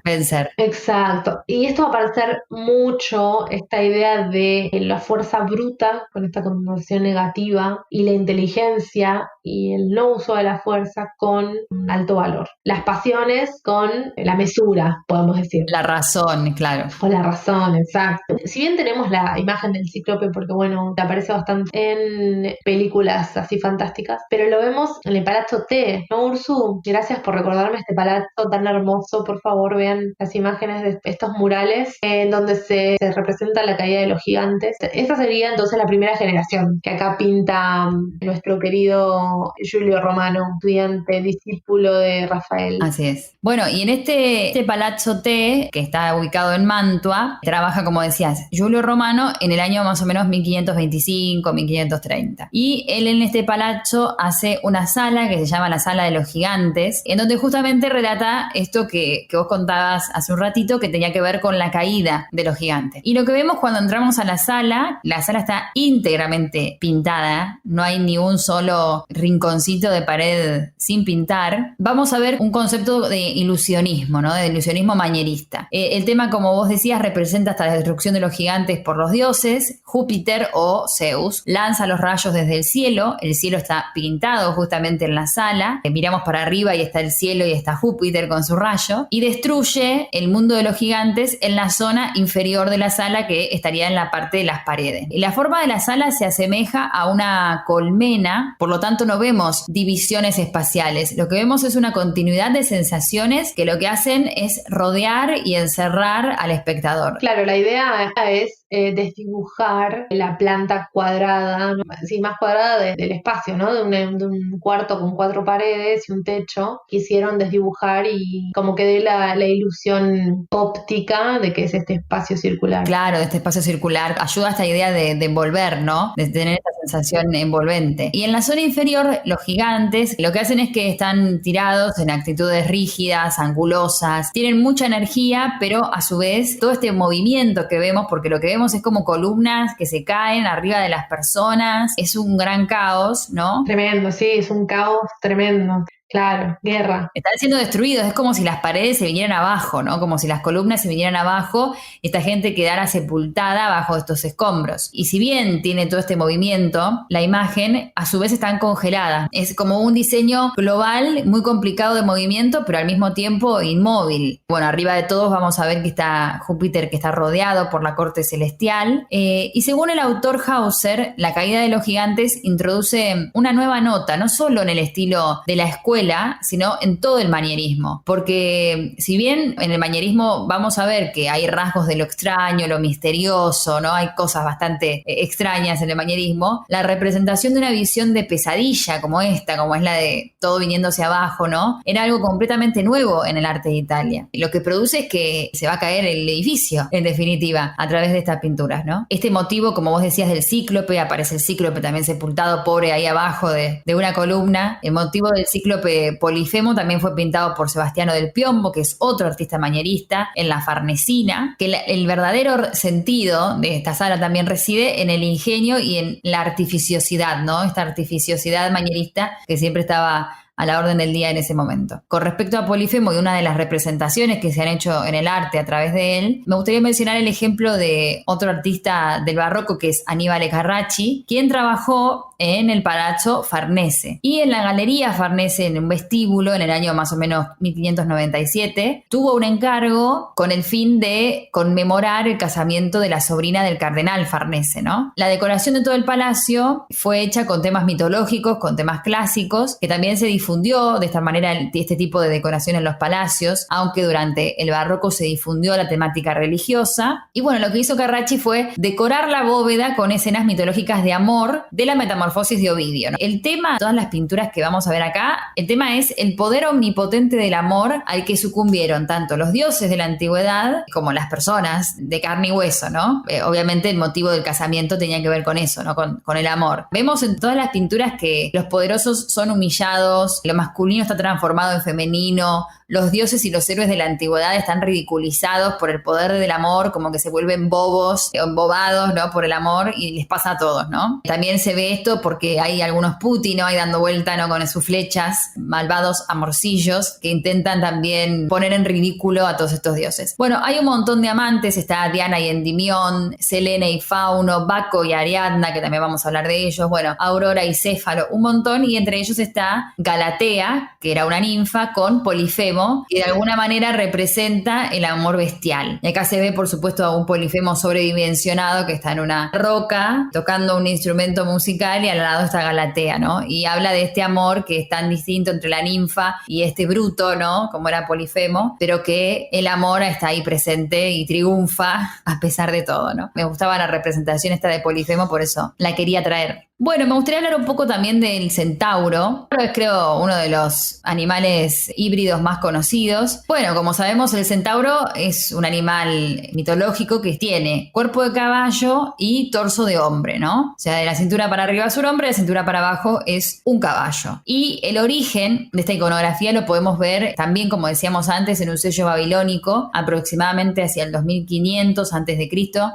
vencer. Exacto. Y esto va a aparecer mucho, esta idea de la fuerza bruta, con esta connotación negativa, y la inteligencia y el no uso de la fuerza con alto valor. Las pasiones con la mesura, podemos decir. La razón, claro. O la razón, exacto. Si bien tenemos la imagen del cíclope, porque bueno, te aparece bastante en películas así fantásticas, pero lo vemos en el Palazzo T, ¿no, Ursu? Gracias por recordarme este palazzo tan hermoso. Por favor, vean las imágenes de estos murales en donde se representa la caída de los gigantes. Esa sería entonces la primera generación que acá pinta nuestro querido Giulio Romano, estudiante, discípulo de Rafael. Así es. Bueno, y en este Palazzo T, que está ubicado en Mantua, trabaja, como decías, Giulio Romano en el año más o menos 1525, 1530. Y él en este palazzo hace una sala que se llama la Sala de los Gigantes, en donde justamente relata esto que vos contabas hace un ratito, que tenía que ver con la caída de los gigantes. Y lo que vemos cuando entramos a la sala está íntegramente pintada, no hay ni un solo rinconcito de pared sin pintar. Vamos a ver un concepto de ilusionismo, ¿no? De ilusionismo manierista. El tema, como vos decías, representa hasta la destrucción de los gigantes por los dioses. Júpiter o Zeus lanza los rayos desde el cielo está pintado justamente en la sala, miramos para arriba y está el cielo y está Júpiter con su rayo, y destruye el mundo de los gigantes en la zona inferior de la sala, que estaría en la parte de las paredes. Y la forma de la sala se asemeja a una colmena, por lo tanto no vemos divisiones espaciales, lo que vemos es una continuidad de sensaciones que lo que hacen es rodear y encerrar al espectador. Claro, la idea es desdibujar la planta cuadrada, ¿no? Sí, más cuadrada del espacio, ¿no? De un cuarto con 4 paredes y un techo. Quisieron desdibujar y como que dé la ilusión óptica de que es este espacio circular. Claro, este espacio circular ayuda a esta idea de envolver, ¿no? De tener esta sensación envolvente. Y en la zona inferior, los gigantes lo que hacen es que están tirados en actitudes rígidas, angulosas, tienen mucha energía, pero a su vez todo este movimiento que vemos, porque lo que vemos es como columnas que se caen arriba de las personas, es un gran caos, ¿no? Tremendo, sí, es un caos tremendo. Claro, guerra. Están siendo destruidos, es como si las paredes se vinieran abajo, ¿no? Como si las columnas se vinieran abajo, esta gente quedara sepultada bajo estos escombros. Y si bien tiene todo este movimiento, la imagen a su vez está congelada. Es como un diseño global muy complicado de movimiento, pero al mismo tiempo inmóvil. Bueno, arriba de todos vamos a ver que está Júpiter, que está rodeado por la corte celestial. Y según el autor Hauser, la caída de los gigantes introduce una nueva nota, no solo en el estilo de la escuela, sino en todo el manierismo, porque si bien en el manierismo vamos a ver que hay rasgos de lo extraño, lo misterioso, ¿no? Hay cosas bastante extrañas en el manierismo, la representación de una visión de pesadilla como esta, como es la de todo viniéndose abajo, ¿no? Era algo completamente nuevo en el arte de Italia. Lo que produce es que se va a caer el edificio, en definitiva, a través de estas pinturas, ¿no? Este motivo, como vos decías, del cíclope, aparece el cíclope también sepultado, pobre, ahí abajo de una columna. El motivo del cíclope Polifemo también fue pintado por Sebastiano del Piombo, que es otro artista manierista, en la Farnesina, que el verdadero sentido de esta sala también reside en el ingenio y en la artificiosidad, ¿no? Esta artificiosidad manierista que siempre estaba a la orden del día en ese momento. Con respecto a Polifemo y una de las representaciones que se han hecho en el arte a través de él, me gustaría mencionar el ejemplo de otro artista del barroco que es Annibale Carracci, quien trabajó en el Palazzo Farnese. Y en la Galería Farnese, en un vestíbulo, en el año más o menos 1597, tuvo un encargo con el fin de conmemorar el casamiento de la sobrina del cardenal Farnese, ¿no? La decoración de todo el palacio fue hecha con temas mitológicos, con temas clásicos, que también se difundió de esta manera este tipo de decoración en los palacios, aunque durante el barroco se difundió la temática religiosa. Y bueno, lo que hizo Carracci fue decorar la bóveda con escenas mitológicas de amor de la Metamorfosis de Ovidio, ¿no? El tema de todas las pinturas que vamos a ver acá, el tema es el poder omnipotente del amor al que sucumbieron tanto los dioses de la antigüedad como las personas de carne y hueso, ¿no? Obviamente el motivo del casamiento tenía que ver con eso, ¿no? Con el amor. Vemos en todas las pinturas que los poderosos son humillados, lo masculino está transformado en femenino, los dioses y los héroes de la antigüedad están ridiculizados por el poder del amor, como que se vuelven bobos, embobados, ¿no? Por el amor, y les pasa a todos, ¿no? También se ve esto porque hay algunos puti, ¿no? Ahí dando vuelta, ¿no? Con sus flechas, malvados amorcillos que intentan también poner en ridículo a todos estos dioses. Bueno, hay un montón de amantes, está Diana y Endimión, Selene y Fauno, Baco y Ariadna, que también vamos a hablar de ellos, bueno, Aurora y Céfalo, un montón, y entre ellos está Galatea, que era una ninfa, con Polifemo, que de alguna manera representa el amor bestial. Y acá se ve, por supuesto, a un Polifemo sobredimensionado que está en una roca tocando un instrumento musical y al lado está Galatea, ¿no? Y habla de este amor que es tan distinto entre la ninfa y este bruto, ¿no? Como era Polifemo, pero que el amor está ahí presente y triunfa a pesar de todo, ¿no? Me gustaba la representación esta de Polifemo, por eso la quería traer. Bueno, me gustaría hablar un poco también del centauro. Es, creo, uno de los animales híbridos más conocidos. Bueno, como sabemos, el centauro es un animal mitológico que tiene cuerpo de caballo y torso de hombre, ¿no? O sea, de la cintura para arriba es un hombre, de la cintura para abajo es un caballo. Y el origen de esta iconografía lo podemos ver también, como decíamos antes, en un sello babilónico, aproximadamente hacia el 2500 a.C.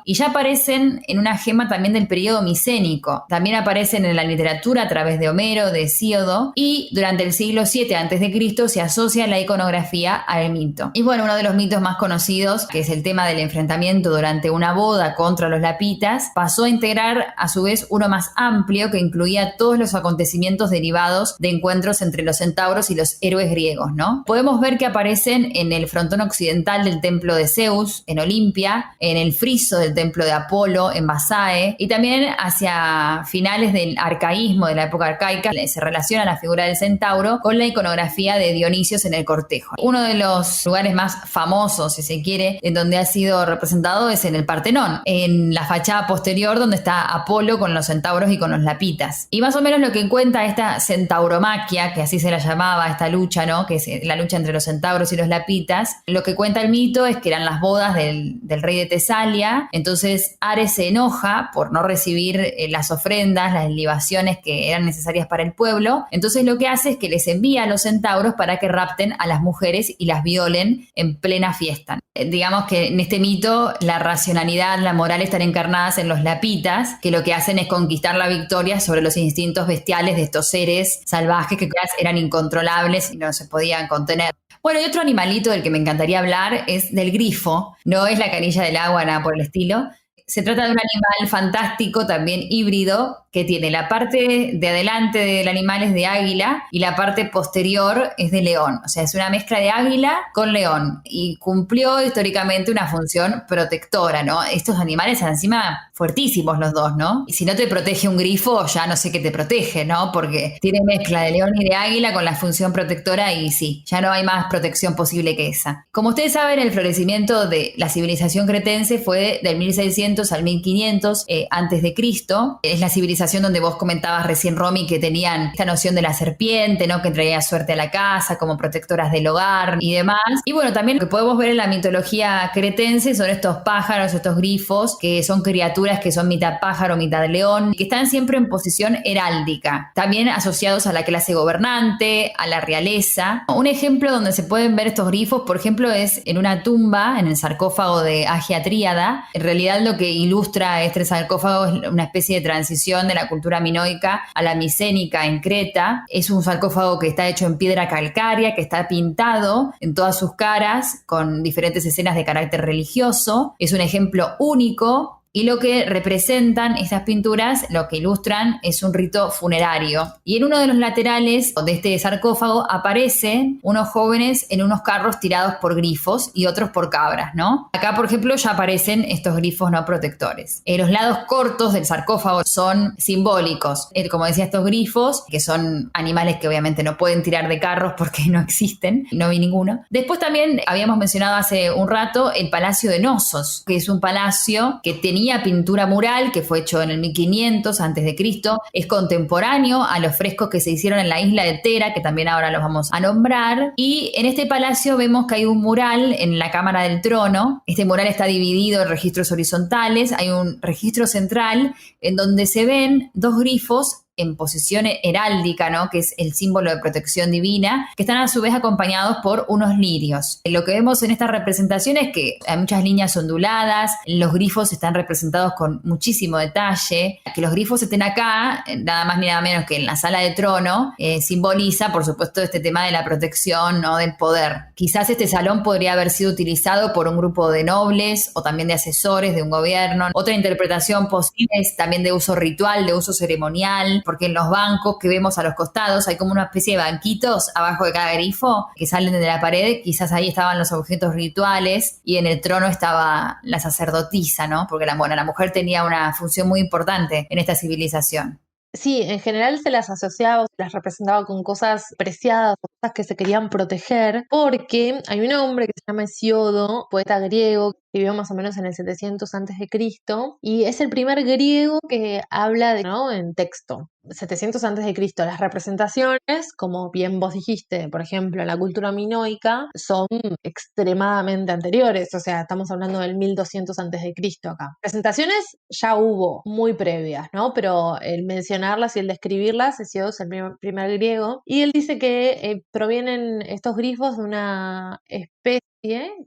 Y ya aparecen en una gema también del periodo micénico. También aparecen en la literatura a través de Homero, de Hesíodo, y durante el siglo VII a.C. se asocia la iconografía al mito. Y bueno, uno de los mitos más conocidos, que es el tema del enfrentamiento durante una boda contra los lapitas, pasó a integrar a su vez uno más amplio que incluía todos los acontecimientos derivados de encuentros entre los centauros y los héroes griegos, ¿no? Podemos ver que aparecen en el frontón occidental del templo de Zeus, en Olimpia, en el friso del templo de Apolo, en Basae, y también hacia finales del arcaísmo, de la época arcaica, se relaciona la figura del centauro con la iconografía de Dionisios en el cortejo. Uno de los lugares más famosos, si se quiere, en donde ha sido representado es en el Partenón, en la fachada posterior donde está Apolo con los centauros y con los lapitas. Y más o menos lo que cuenta esta centauromaquia, que así se la llamaba, esta lucha, ¿no? Que es la lucha entre los centauros y los lapitas, lo que cuenta el mito es que eran las bodas del rey de Tesalia. Entonces Ares se enoja por no recibir las ofrendas, las libaciones que eran necesarias para el pueblo. Entonces lo que hace es que les envía a los centauros para que rapten a las mujeres y las violen en plena fiesta. Digamos que en este mito la racionalidad, la moral están encarnadas en los lapitas, que lo que hacen es conquistar la victoria sobre los instintos bestiales de estos seres salvajes que eran incontrolables y no se podían contener. Bueno, y otro animalito del que me encantaría hablar es del grifo. No es la canilla del agua, nada por el estilo. Se trata de un animal fantástico, también híbrido, que tiene la parte de adelante del animal es de águila y la parte posterior es de león. O sea, es una mezcla de águila con león y cumplió históricamente una función protectora, ¿no? Estos animales encima fuertísimos los dos, ¿no? Y si no te protege un grifo, ya no sé qué te protege, ¿no? Porque tiene mezcla de león y de águila con la función protectora y sí, ya no hay más protección posible que esa. Como ustedes saben, el florecimiento de la civilización cretense fue del 1600 al 1500 antes de Cristo. Es la civilización donde vos comentabas recién, Romy, que tenían esta noción de la serpiente, ¿no? Que traía suerte a la casa, como protectoras del hogar y demás. Y bueno, también lo que podemos ver en la mitología cretense son estos pájaros, estos grifos, que son criaturas que son mitad pájaro, mitad león, que están siempre en posición heráldica, también asociados a la clase gobernante, a la realeza. Un ejemplo donde se pueden ver estos grifos, por ejemplo, es en una tumba, en el sarcófago de Agia Tríada. En realidad lo que ilustra este sarcófago es una especie de transición de la cultura minoica a la micénica en Creta. Es un sarcófago que está hecho en piedra calcárea, que está pintado en todas sus caras con diferentes escenas de carácter religioso. Es un ejemplo único Y lo que representan estas pinturas, lo que ilustran, es un rito funerario. Y en uno de los laterales de este sarcófago aparecen unos jóvenes en unos carros tirados por grifos y otros por cabras, ¿no? Acá, por ejemplo, ya aparecen estos grifos no protectores. Los lados cortos del sarcófago son simbólicos. Como decía, estos grifos, que son animales que obviamente no pueden tirar de carros porque no existen, no vi ninguno. Después también habíamos mencionado hace un rato el Palacio de Knossos, que es un palacio que tenía pintura mural, que fue hecho en el 1500 a.C., es contemporáneo a los frescos que se hicieron en la isla de Tera, que también ahora los vamos a nombrar, y en este palacio vemos que hay un mural en la Cámara del Trono. Este mural está dividido en registros horizontales, hay un registro central en donde se ven dos grifos en posición heráldica, ¿no? Que es el símbolo de protección divina, que están a su vez acompañados por unos lirios. Lo que vemos en esta representación es que hay muchas líneas onduladas, los grifos están representados con muchísimo detalle. Que los grifos estén acá, nada más ni nada menos que en la sala de trono, simboliza, por supuesto, este tema de la protección, ¿no? Del poder. Quizás este salón podría haber sido utilizado por un grupo de nobles o también de asesores de un gobierno. Otra interpretación posible es también de uso ritual, de uso ceremonial, porque en los bancos que vemos a los costados hay como una especie de banquitos abajo de cada grifo que salen de la pared. Quizás ahí estaban los objetos rituales y en el trono estaba la sacerdotisa, ¿no? Porque la mujer tenía una función muy importante en esta civilización. Sí, en general se las asociaba, se las representaba con cosas preciadas, cosas que se querían proteger, porque hay un hombre que se llama Hesíodo, poeta griego, que vivió más o menos en el 700 a.C., y es el primer griego que habla de, ¿no? En texto. 700 a.C. Las representaciones, como bien vos dijiste, por ejemplo, en la cultura minoica, son extremadamente anteriores, o sea, estamos hablando del 1200 a.C. acá. Presentaciones ya hubo, muy previas, ¿no? Pero el mencionarlas y el describirlas, Hesíodo es el primer griego, y él dice que provienen estos grifos de una especie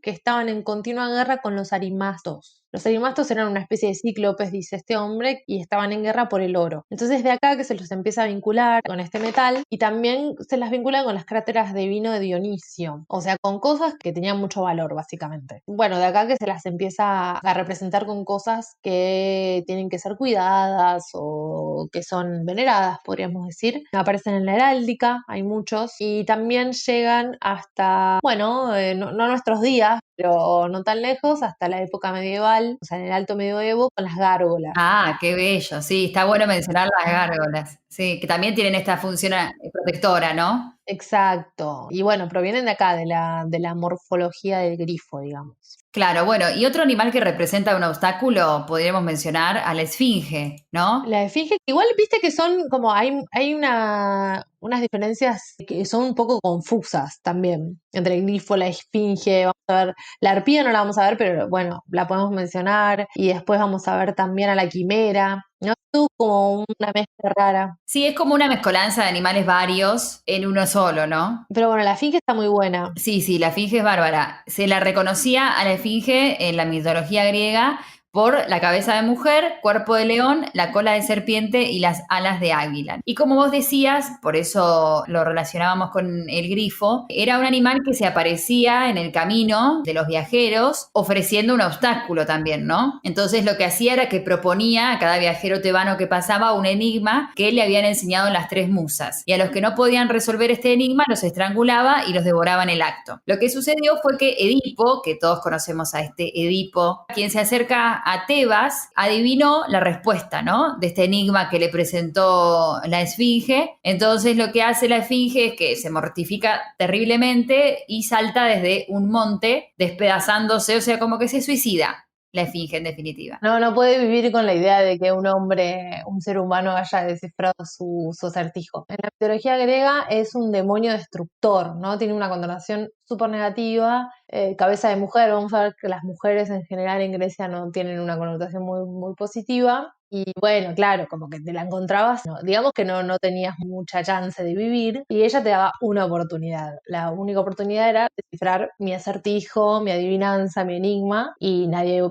que estaban en continua guerra con los arimastos. Los arimastos eran una especie de cíclopes, dice este hombre, y estaban en guerra por el oro. Entonces de acá que se los empieza a vincular con este metal y también se las vincula con las cráteras de vino de Dionisio, o sea, con cosas que tenían mucho valor básicamente. Bueno, de acá que se las empieza a representar con cosas que tienen que ser cuidadas o que son veneradas, podríamos decir. Aparecen en la heráldica, hay muchos, y también llegan hasta, bueno, no nuestros días, pero no tan lejos, hasta la época medieval, o sea, en el Alto Medioevo, con las gárgolas. Ah, qué bello, sí, está bueno mencionar las gárgolas, sí, que también tienen esta función protectora, ¿no? Exacto. Y bueno, provienen de acá, de la morfología del grifo, digamos. Claro, bueno, y otro animal que representa un obstáculo, podríamos mencionar a la esfinge, ¿no? La esfinge, igual viste que son como, hay unas diferencias que son un poco confusas también, entre el grifo, la esfinge, vamos a ver, la arpía no la vamos a ver, pero bueno, la podemos mencionar, y después vamos a ver también a la quimera, ¿no? Es como una mezcla rara. Sí, es como una mezcolanza de animales varios en uno solo, ¿no? Pero bueno, la esfinge está muy buena. Sí, la esfinge es bárbara. Se la reconocía a la esfinge en la mitología griega por la cabeza de mujer, cuerpo de león, la cola de serpiente y las alas de águila. Y como vos decías, por eso lo relacionábamos con el grifo, era un animal que se aparecía en el camino de los viajeros, ofreciendo un obstáculo también, ¿no? Entonces lo que hacía era que proponía a cada viajero tebano que pasaba un enigma que le habían enseñado las tres musas. Y a los que no podían resolver este enigma los estrangulaba y los devoraba en el acto. Lo que sucedió fue que Edipo, que todos conocemos a este Edipo, quien se acerca a Tebas, adivinó la respuesta, ¿no? De este enigma que le presentó la esfinge. Entonces lo que hace la esfinge es que se mortifica terriblemente y salta desde un monte despedazándose, o sea, como que se suicida. La esfinge, en definitiva. No puede vivir con la idea de que un hombre, un ser humano, haya descifrado su acertijo. En la mitología griega es un demonio destructor, ¿no? Tiene una connotación súper negativa. Cabeza de mujer, vamos a ver que las mujeres en general en Grecia no tienen una connotación muy, muy positiva. Y bueno, claro, como que te la encontrabas, no, digamos que no tenías mucha chance de vivir y ella te daba una oportunidad. La única oportunidad era descifrar mi acertijo, mi adivinanza, mi enigma, y nadie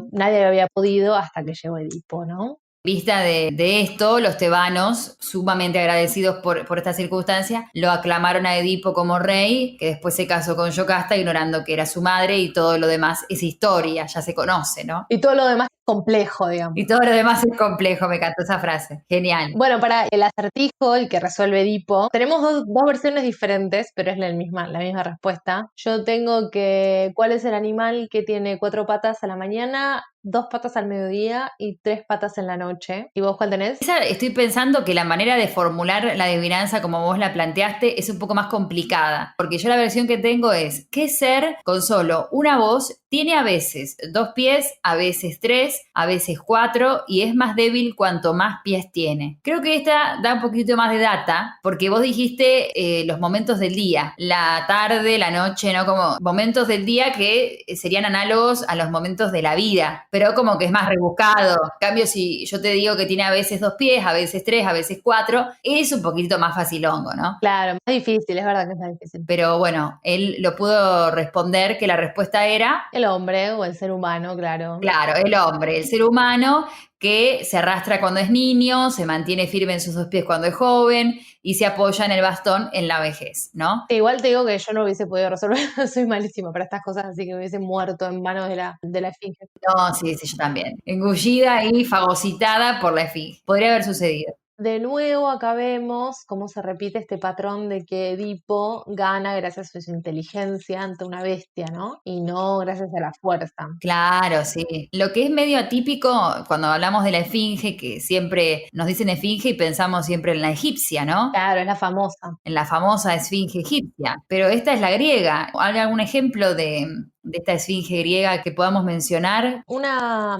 había podido hasta que llegó Edipo, ¿no? Vista de esto, los tebanos, sumamente agradecidos por esta circunstancia, lo aclamaron a Edipo como rey, que después se casó con Yocasta, ignorando que era su madre, y todo lo demás es historia, ya se conoce, ¿no? Y todo lo demás es complejo, digamos. Y todo lo demás es complejo, me encantó esa frase. Genial. Bueno, para el acertijo, el que resuelve Edipo, tenemos dos versiones diferentes, pero es la misma respuesta. Yo tengo que, ¿cuál es el animal que tiene 4 patas a la mañana, 2 patas al mediodía y 3 patas en la noche? ¿Y vos cuál tenés? Estoy pensando que la manera de formular la adivinanza como vos la planteaste es un poco más complicada, porque yo la versión que tengo es, ¿qué ser con solo una voz tiene a veces 2 pies, a veces 3, a veces 4 y es más débil cuanto más pies tiene? Creo que esta da un poquito más de data, porque vos dijiste los momentos del día, la tarde, la noche, ¿no? Como momentos del día que serían análogos a los momentos de la vida, pero como que es más rebuscado. En cambio, si yo te digo que tiene a veces 2 pies, a veces 3, a veces 4, es un poquito más facilongo, ¿no? Claro, más difícil, es verdad que es más difícil. Pero bueno, él lo pudo responder que la respuesta era... El hombre o el ser humano, claro. Claro, el hombre, el ser humano que se arrastra cuando es niño, se mantiene firme en sus 2 pies cuando es joven y se apoya en el bastón en la vejez, ¿no? Igual te digo que yo no hubiese podido resolver, soy malísima para estas cosas, así que hubiese muerto en manos de la esfinge. No, sí, yo también. Engullida y fagocitada por la esfinge. Podría haber sucedido. De nuevo, acá vemos cómo se repite este patrón de que Edipo gana gracias a su inteligencia ante una bestia, ¿no? Y no gracias a la fuerza. Claro, sí. Lo que es medio atípico cuando hablamos de la esfinge, que siempre nos dicen esfinge y pensamos siempre en la egipcia, ¿no? Claro, es la famosa. En la famosa esfinge egipcia. Pero esta es la griega. ¿Hay algún ejemplo de esta esfinge griega que podamos mencionar? Una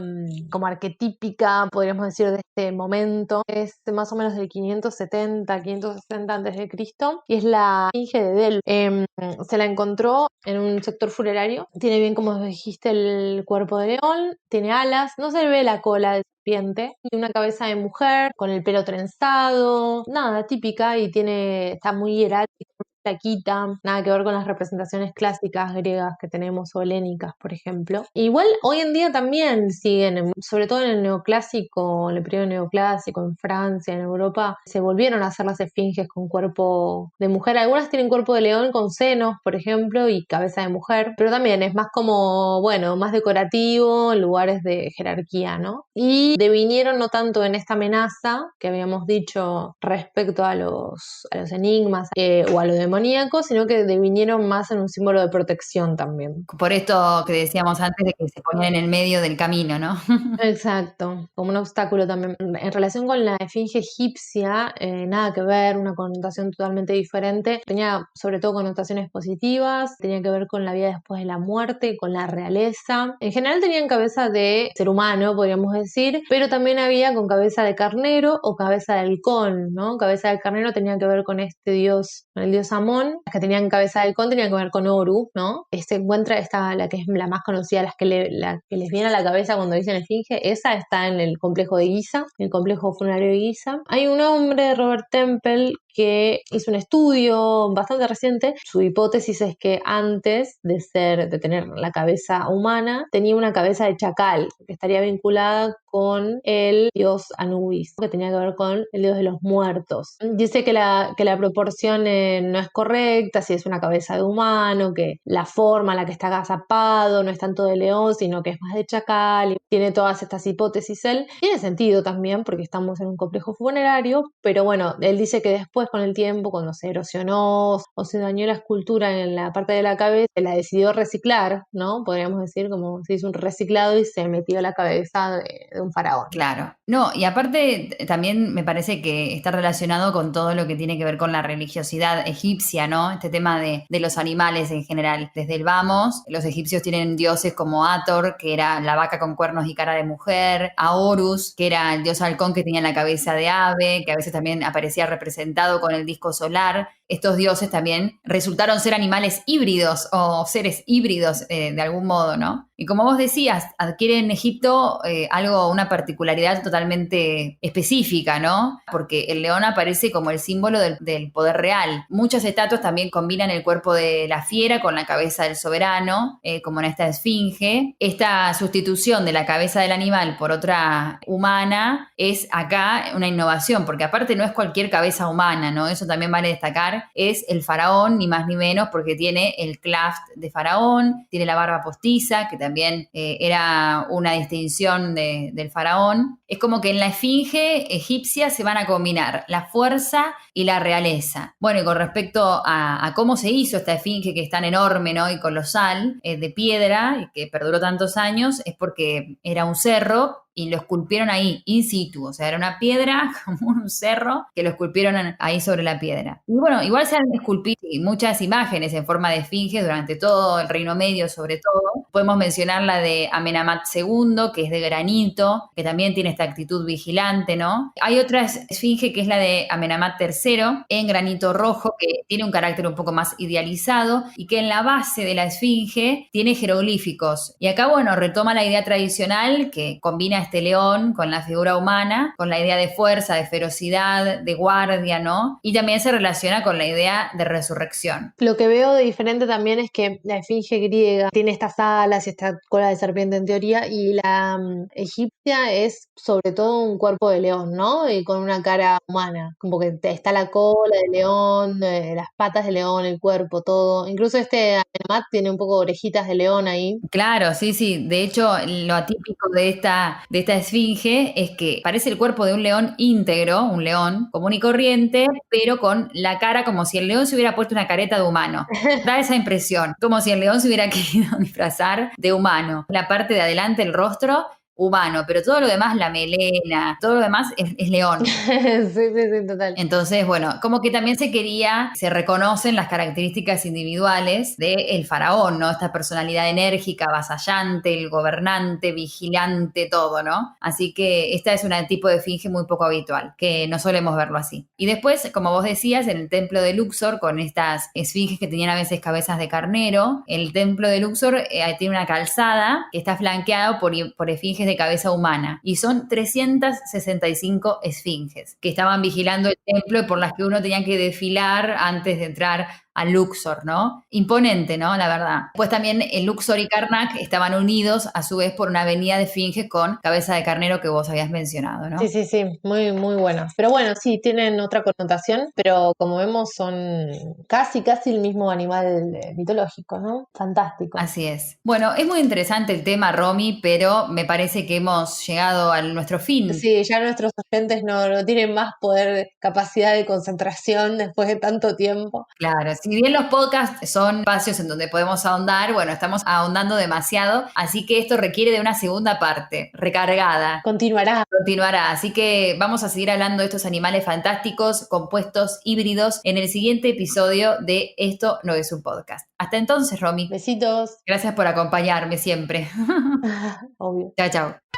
como arquetípica, podríamos decir, de este momento es más o menos del 570, 560 a.C. y es la esfinge de Delfos. Se la encontró en un sector funerario. Tiene bien, como dijiste, el cuerpo de león, tiene alas, no se le ve la cola de serpiente y una cabeza de mujer con el pelo trenzado, nada, típica y está muy hierática. Flaquita, nada que ver con las representaciones clásicas griegas que tenemos o helénicas, por ejemplo. Igual hoy en día también siguen, sobre todo en el neoclásico, en el periodo neoclásico, en Francia, en Europa, se volvieron a hacer las esfinges con cuerpo de mujer. Algunas tienen cuerpo de león con senos, por ejemplo, y cabeza de mujer, pero también es más como, bueno, más decorativo en lugares de jerarquía, ¿no? Y devinieron no tanto en esta amenaza que habíamos dicho respecto a los enigmas o a lo demoníaco, sino que devinieron más en un símbolo de protección también. Por esto que decíamos antes de que se ponían en el medio del camino, ¿no? Exacto, como un obstáculo también. En relación con la esfinge egipcia, nada que ver, una connotación totalmente diferente. Tenía sobre todo connotaciones positivas, tenía que ver con la vida después de la muerte, con la realeza. En general tenían cabeza de ser humano, podríamos decir, pero también había con cabeza de carnero o cabeza de halcón, ¿no? Cabeza de carnero tenía que ver con este dios, con el dios Amón. Las que tenían cabeza de halcón tenían que ver con Horus, ¿no? Se encuentra la que es la más conocida, la que les viene a la cabeza cuando dicen esfinge. Esa está en el complejo de Giza, el complejo funerario de Giza. Hay un hombre, Robert Temple, que hizo un estudio bastante reciente. Su hipótesis es que antes de tener la cabeza humana, tenía una cabeza de chacal, que estaría vinculada con el dios Anubis, que tenía que ver con el dios de los muertos. Dice que la proporción no es correcta, si es una cabeza de humano, que la forma en la que está agazapado no es tanto de león, sino que es más de chacal, y tiene todas estas hipótesis él. Tiene sentido también, porque estamos en un complejo funerario, pero bueno, él dice que después con el tiempo, cuando se erosionó o se dañó la escultura en la parte de la cabeza, la decidió reciclar, ¿no? Podríamos decir, como se hizo un reciclado y se metió la cabeza de un faraón. Claro. No, y aparte también me parece que está relacionado con todo lo que tiene que ver con la religiosidad egipcia, ¿no? Este tema de los animales en general. Desde el vamos, los egipcios tienen dioses como Hathor, que era la vaca con cuernos y cara de mujer, a Horus, que era el dios halcón que tenía la cabeza de ave, que a veces también aparecía representado con el disco solar. Estos dioses también resultaron ser animales híbridos o seres híbridos de algún modo, ¿no? Y como vos decías, adquiere en Egipto una particularidad totalmente específica, ¿no? Porque el león aparece como el símbolo del poder real. Muchas estatuas también combinan el cuerpo de la fiera con la cabeza del soberano, como en esta esfinge. Esta sustitución de la cabeza del animal por otra humana es acá una innovación, porque aparte no es cualquier cabeza humana, ¿no? Eso también vale destacar. Es el faraón, ni más ni menos, porque tiene el claft de faraón, tiene la barba postiza, que también también era una distinción del faraón, es como que en la esfinge egipcia se van a combinar la fuerza y la realeza. Bueno, y con respecto a cómo se hizo esta esfinge que es tan enorme, ¿no? Y colosal, de piedra, y que perduró tantos años, es porque era un cerro y lo esculpieron ahí, in situ. O sea, era una piedra, como un cerro, que lo esculpieron ahí sobre la piedra. Y bueno, igual se han esculpido muchas imágenes en forma de esfinge durante todo el Reino Medio, sobre todo. Podemos mencionar la de Amenemhat II, que es de granito, que también tiene esta actitud vigilante, ¿no? Hay otra esfinge que es la de Amenemhat III, en granito rojo, que tiene un carácter un poco más idealizado y que en la base de la esfinge tiene jeroglíficos. Y acá, bueno, retoma la idea tradicional que combina este león con la figura humana, con la idea de fuerza, de ferocidad, de guardia, ¿no? Y también se relaciona con la idea de resurrección. Lo que veo de diferente también es que la esfinge griega tiene estas alas y esta cola de serpiente en teoría, y la egipcia es sobre todo un cuerpo de león, ¿no? Y con una cara humana, como que está la cola de león, las patas de león, el cuerpo, todo. Incluso este Amenemhat tiene un poco de orejitas de león ahí. Claro, sí, sí. De hecho, lo atípico de esta esfinge es que parece el cuerpo de un león íntegro, un león común y corriente, pero con la cara como si el león se hubiera puesto una careta de humano. Da esa impresión, como si el león se hubiera querido disfrazar de humano. La parte de adelante, el rostro, humano, pero todo lo demás, la melena, todo lo demás es león. Sí, sí, sí, total. Entonces, bueno, como que también se reconocen las características individuales del faraón, ¿no? Esta personalidad enérgica, avasallante, el gobernante, vigilante, todo, ¿no? Así que esta es un tipo de esfinge muy poco habitual, que no solemos verlo así. Y después, como vos decías, en el templo de Luxor, con estas esfinges que tenían a veces cabezas de carnero, el templo de Luxor tiene una calzada que está flanqueada por esfinges de cabeza humana, y son 365 esfinges que estaban vigilando el templo y por las que uno tenía que desfilar antes de entrar a Luxor, ¿no? Imponente, ¿no? La verdad. Pues también el Luxor y Karnak estaban unidos a su vez por una avenida de esfinges con cabeza de carnero que vos habías mencionado, Sí, ¿no? sí, sí, muy, muy buenos. Pero bueno, sí, tienen otra connotación, pero como vemos son casi, casi el mismo animal mitológico, ¿no? Fantástico. Así es. Bueno, es muy interesante el tema, Romy, pero me parece que hemos llegado a nuestro fin. Sí, ya nuestros oyentes no tienen más poder, capacidad de concentración después de tanto tiempo. Claro, si bien los podcasts son espacios en donde podemos ahondar, bueno, estamos ahondando demasiado, así que esto requiere de una segunda parte, recargada. Continuará. Continuará, así que vamos a seguir hablando de estos animales fantásticos, compuestos híbridos, en el siguiente episodio de Esto no es un podcast. Hasta entonces, Romy. Besitos. Gracias por acompañarme siempre. Obvio. Chao, chao.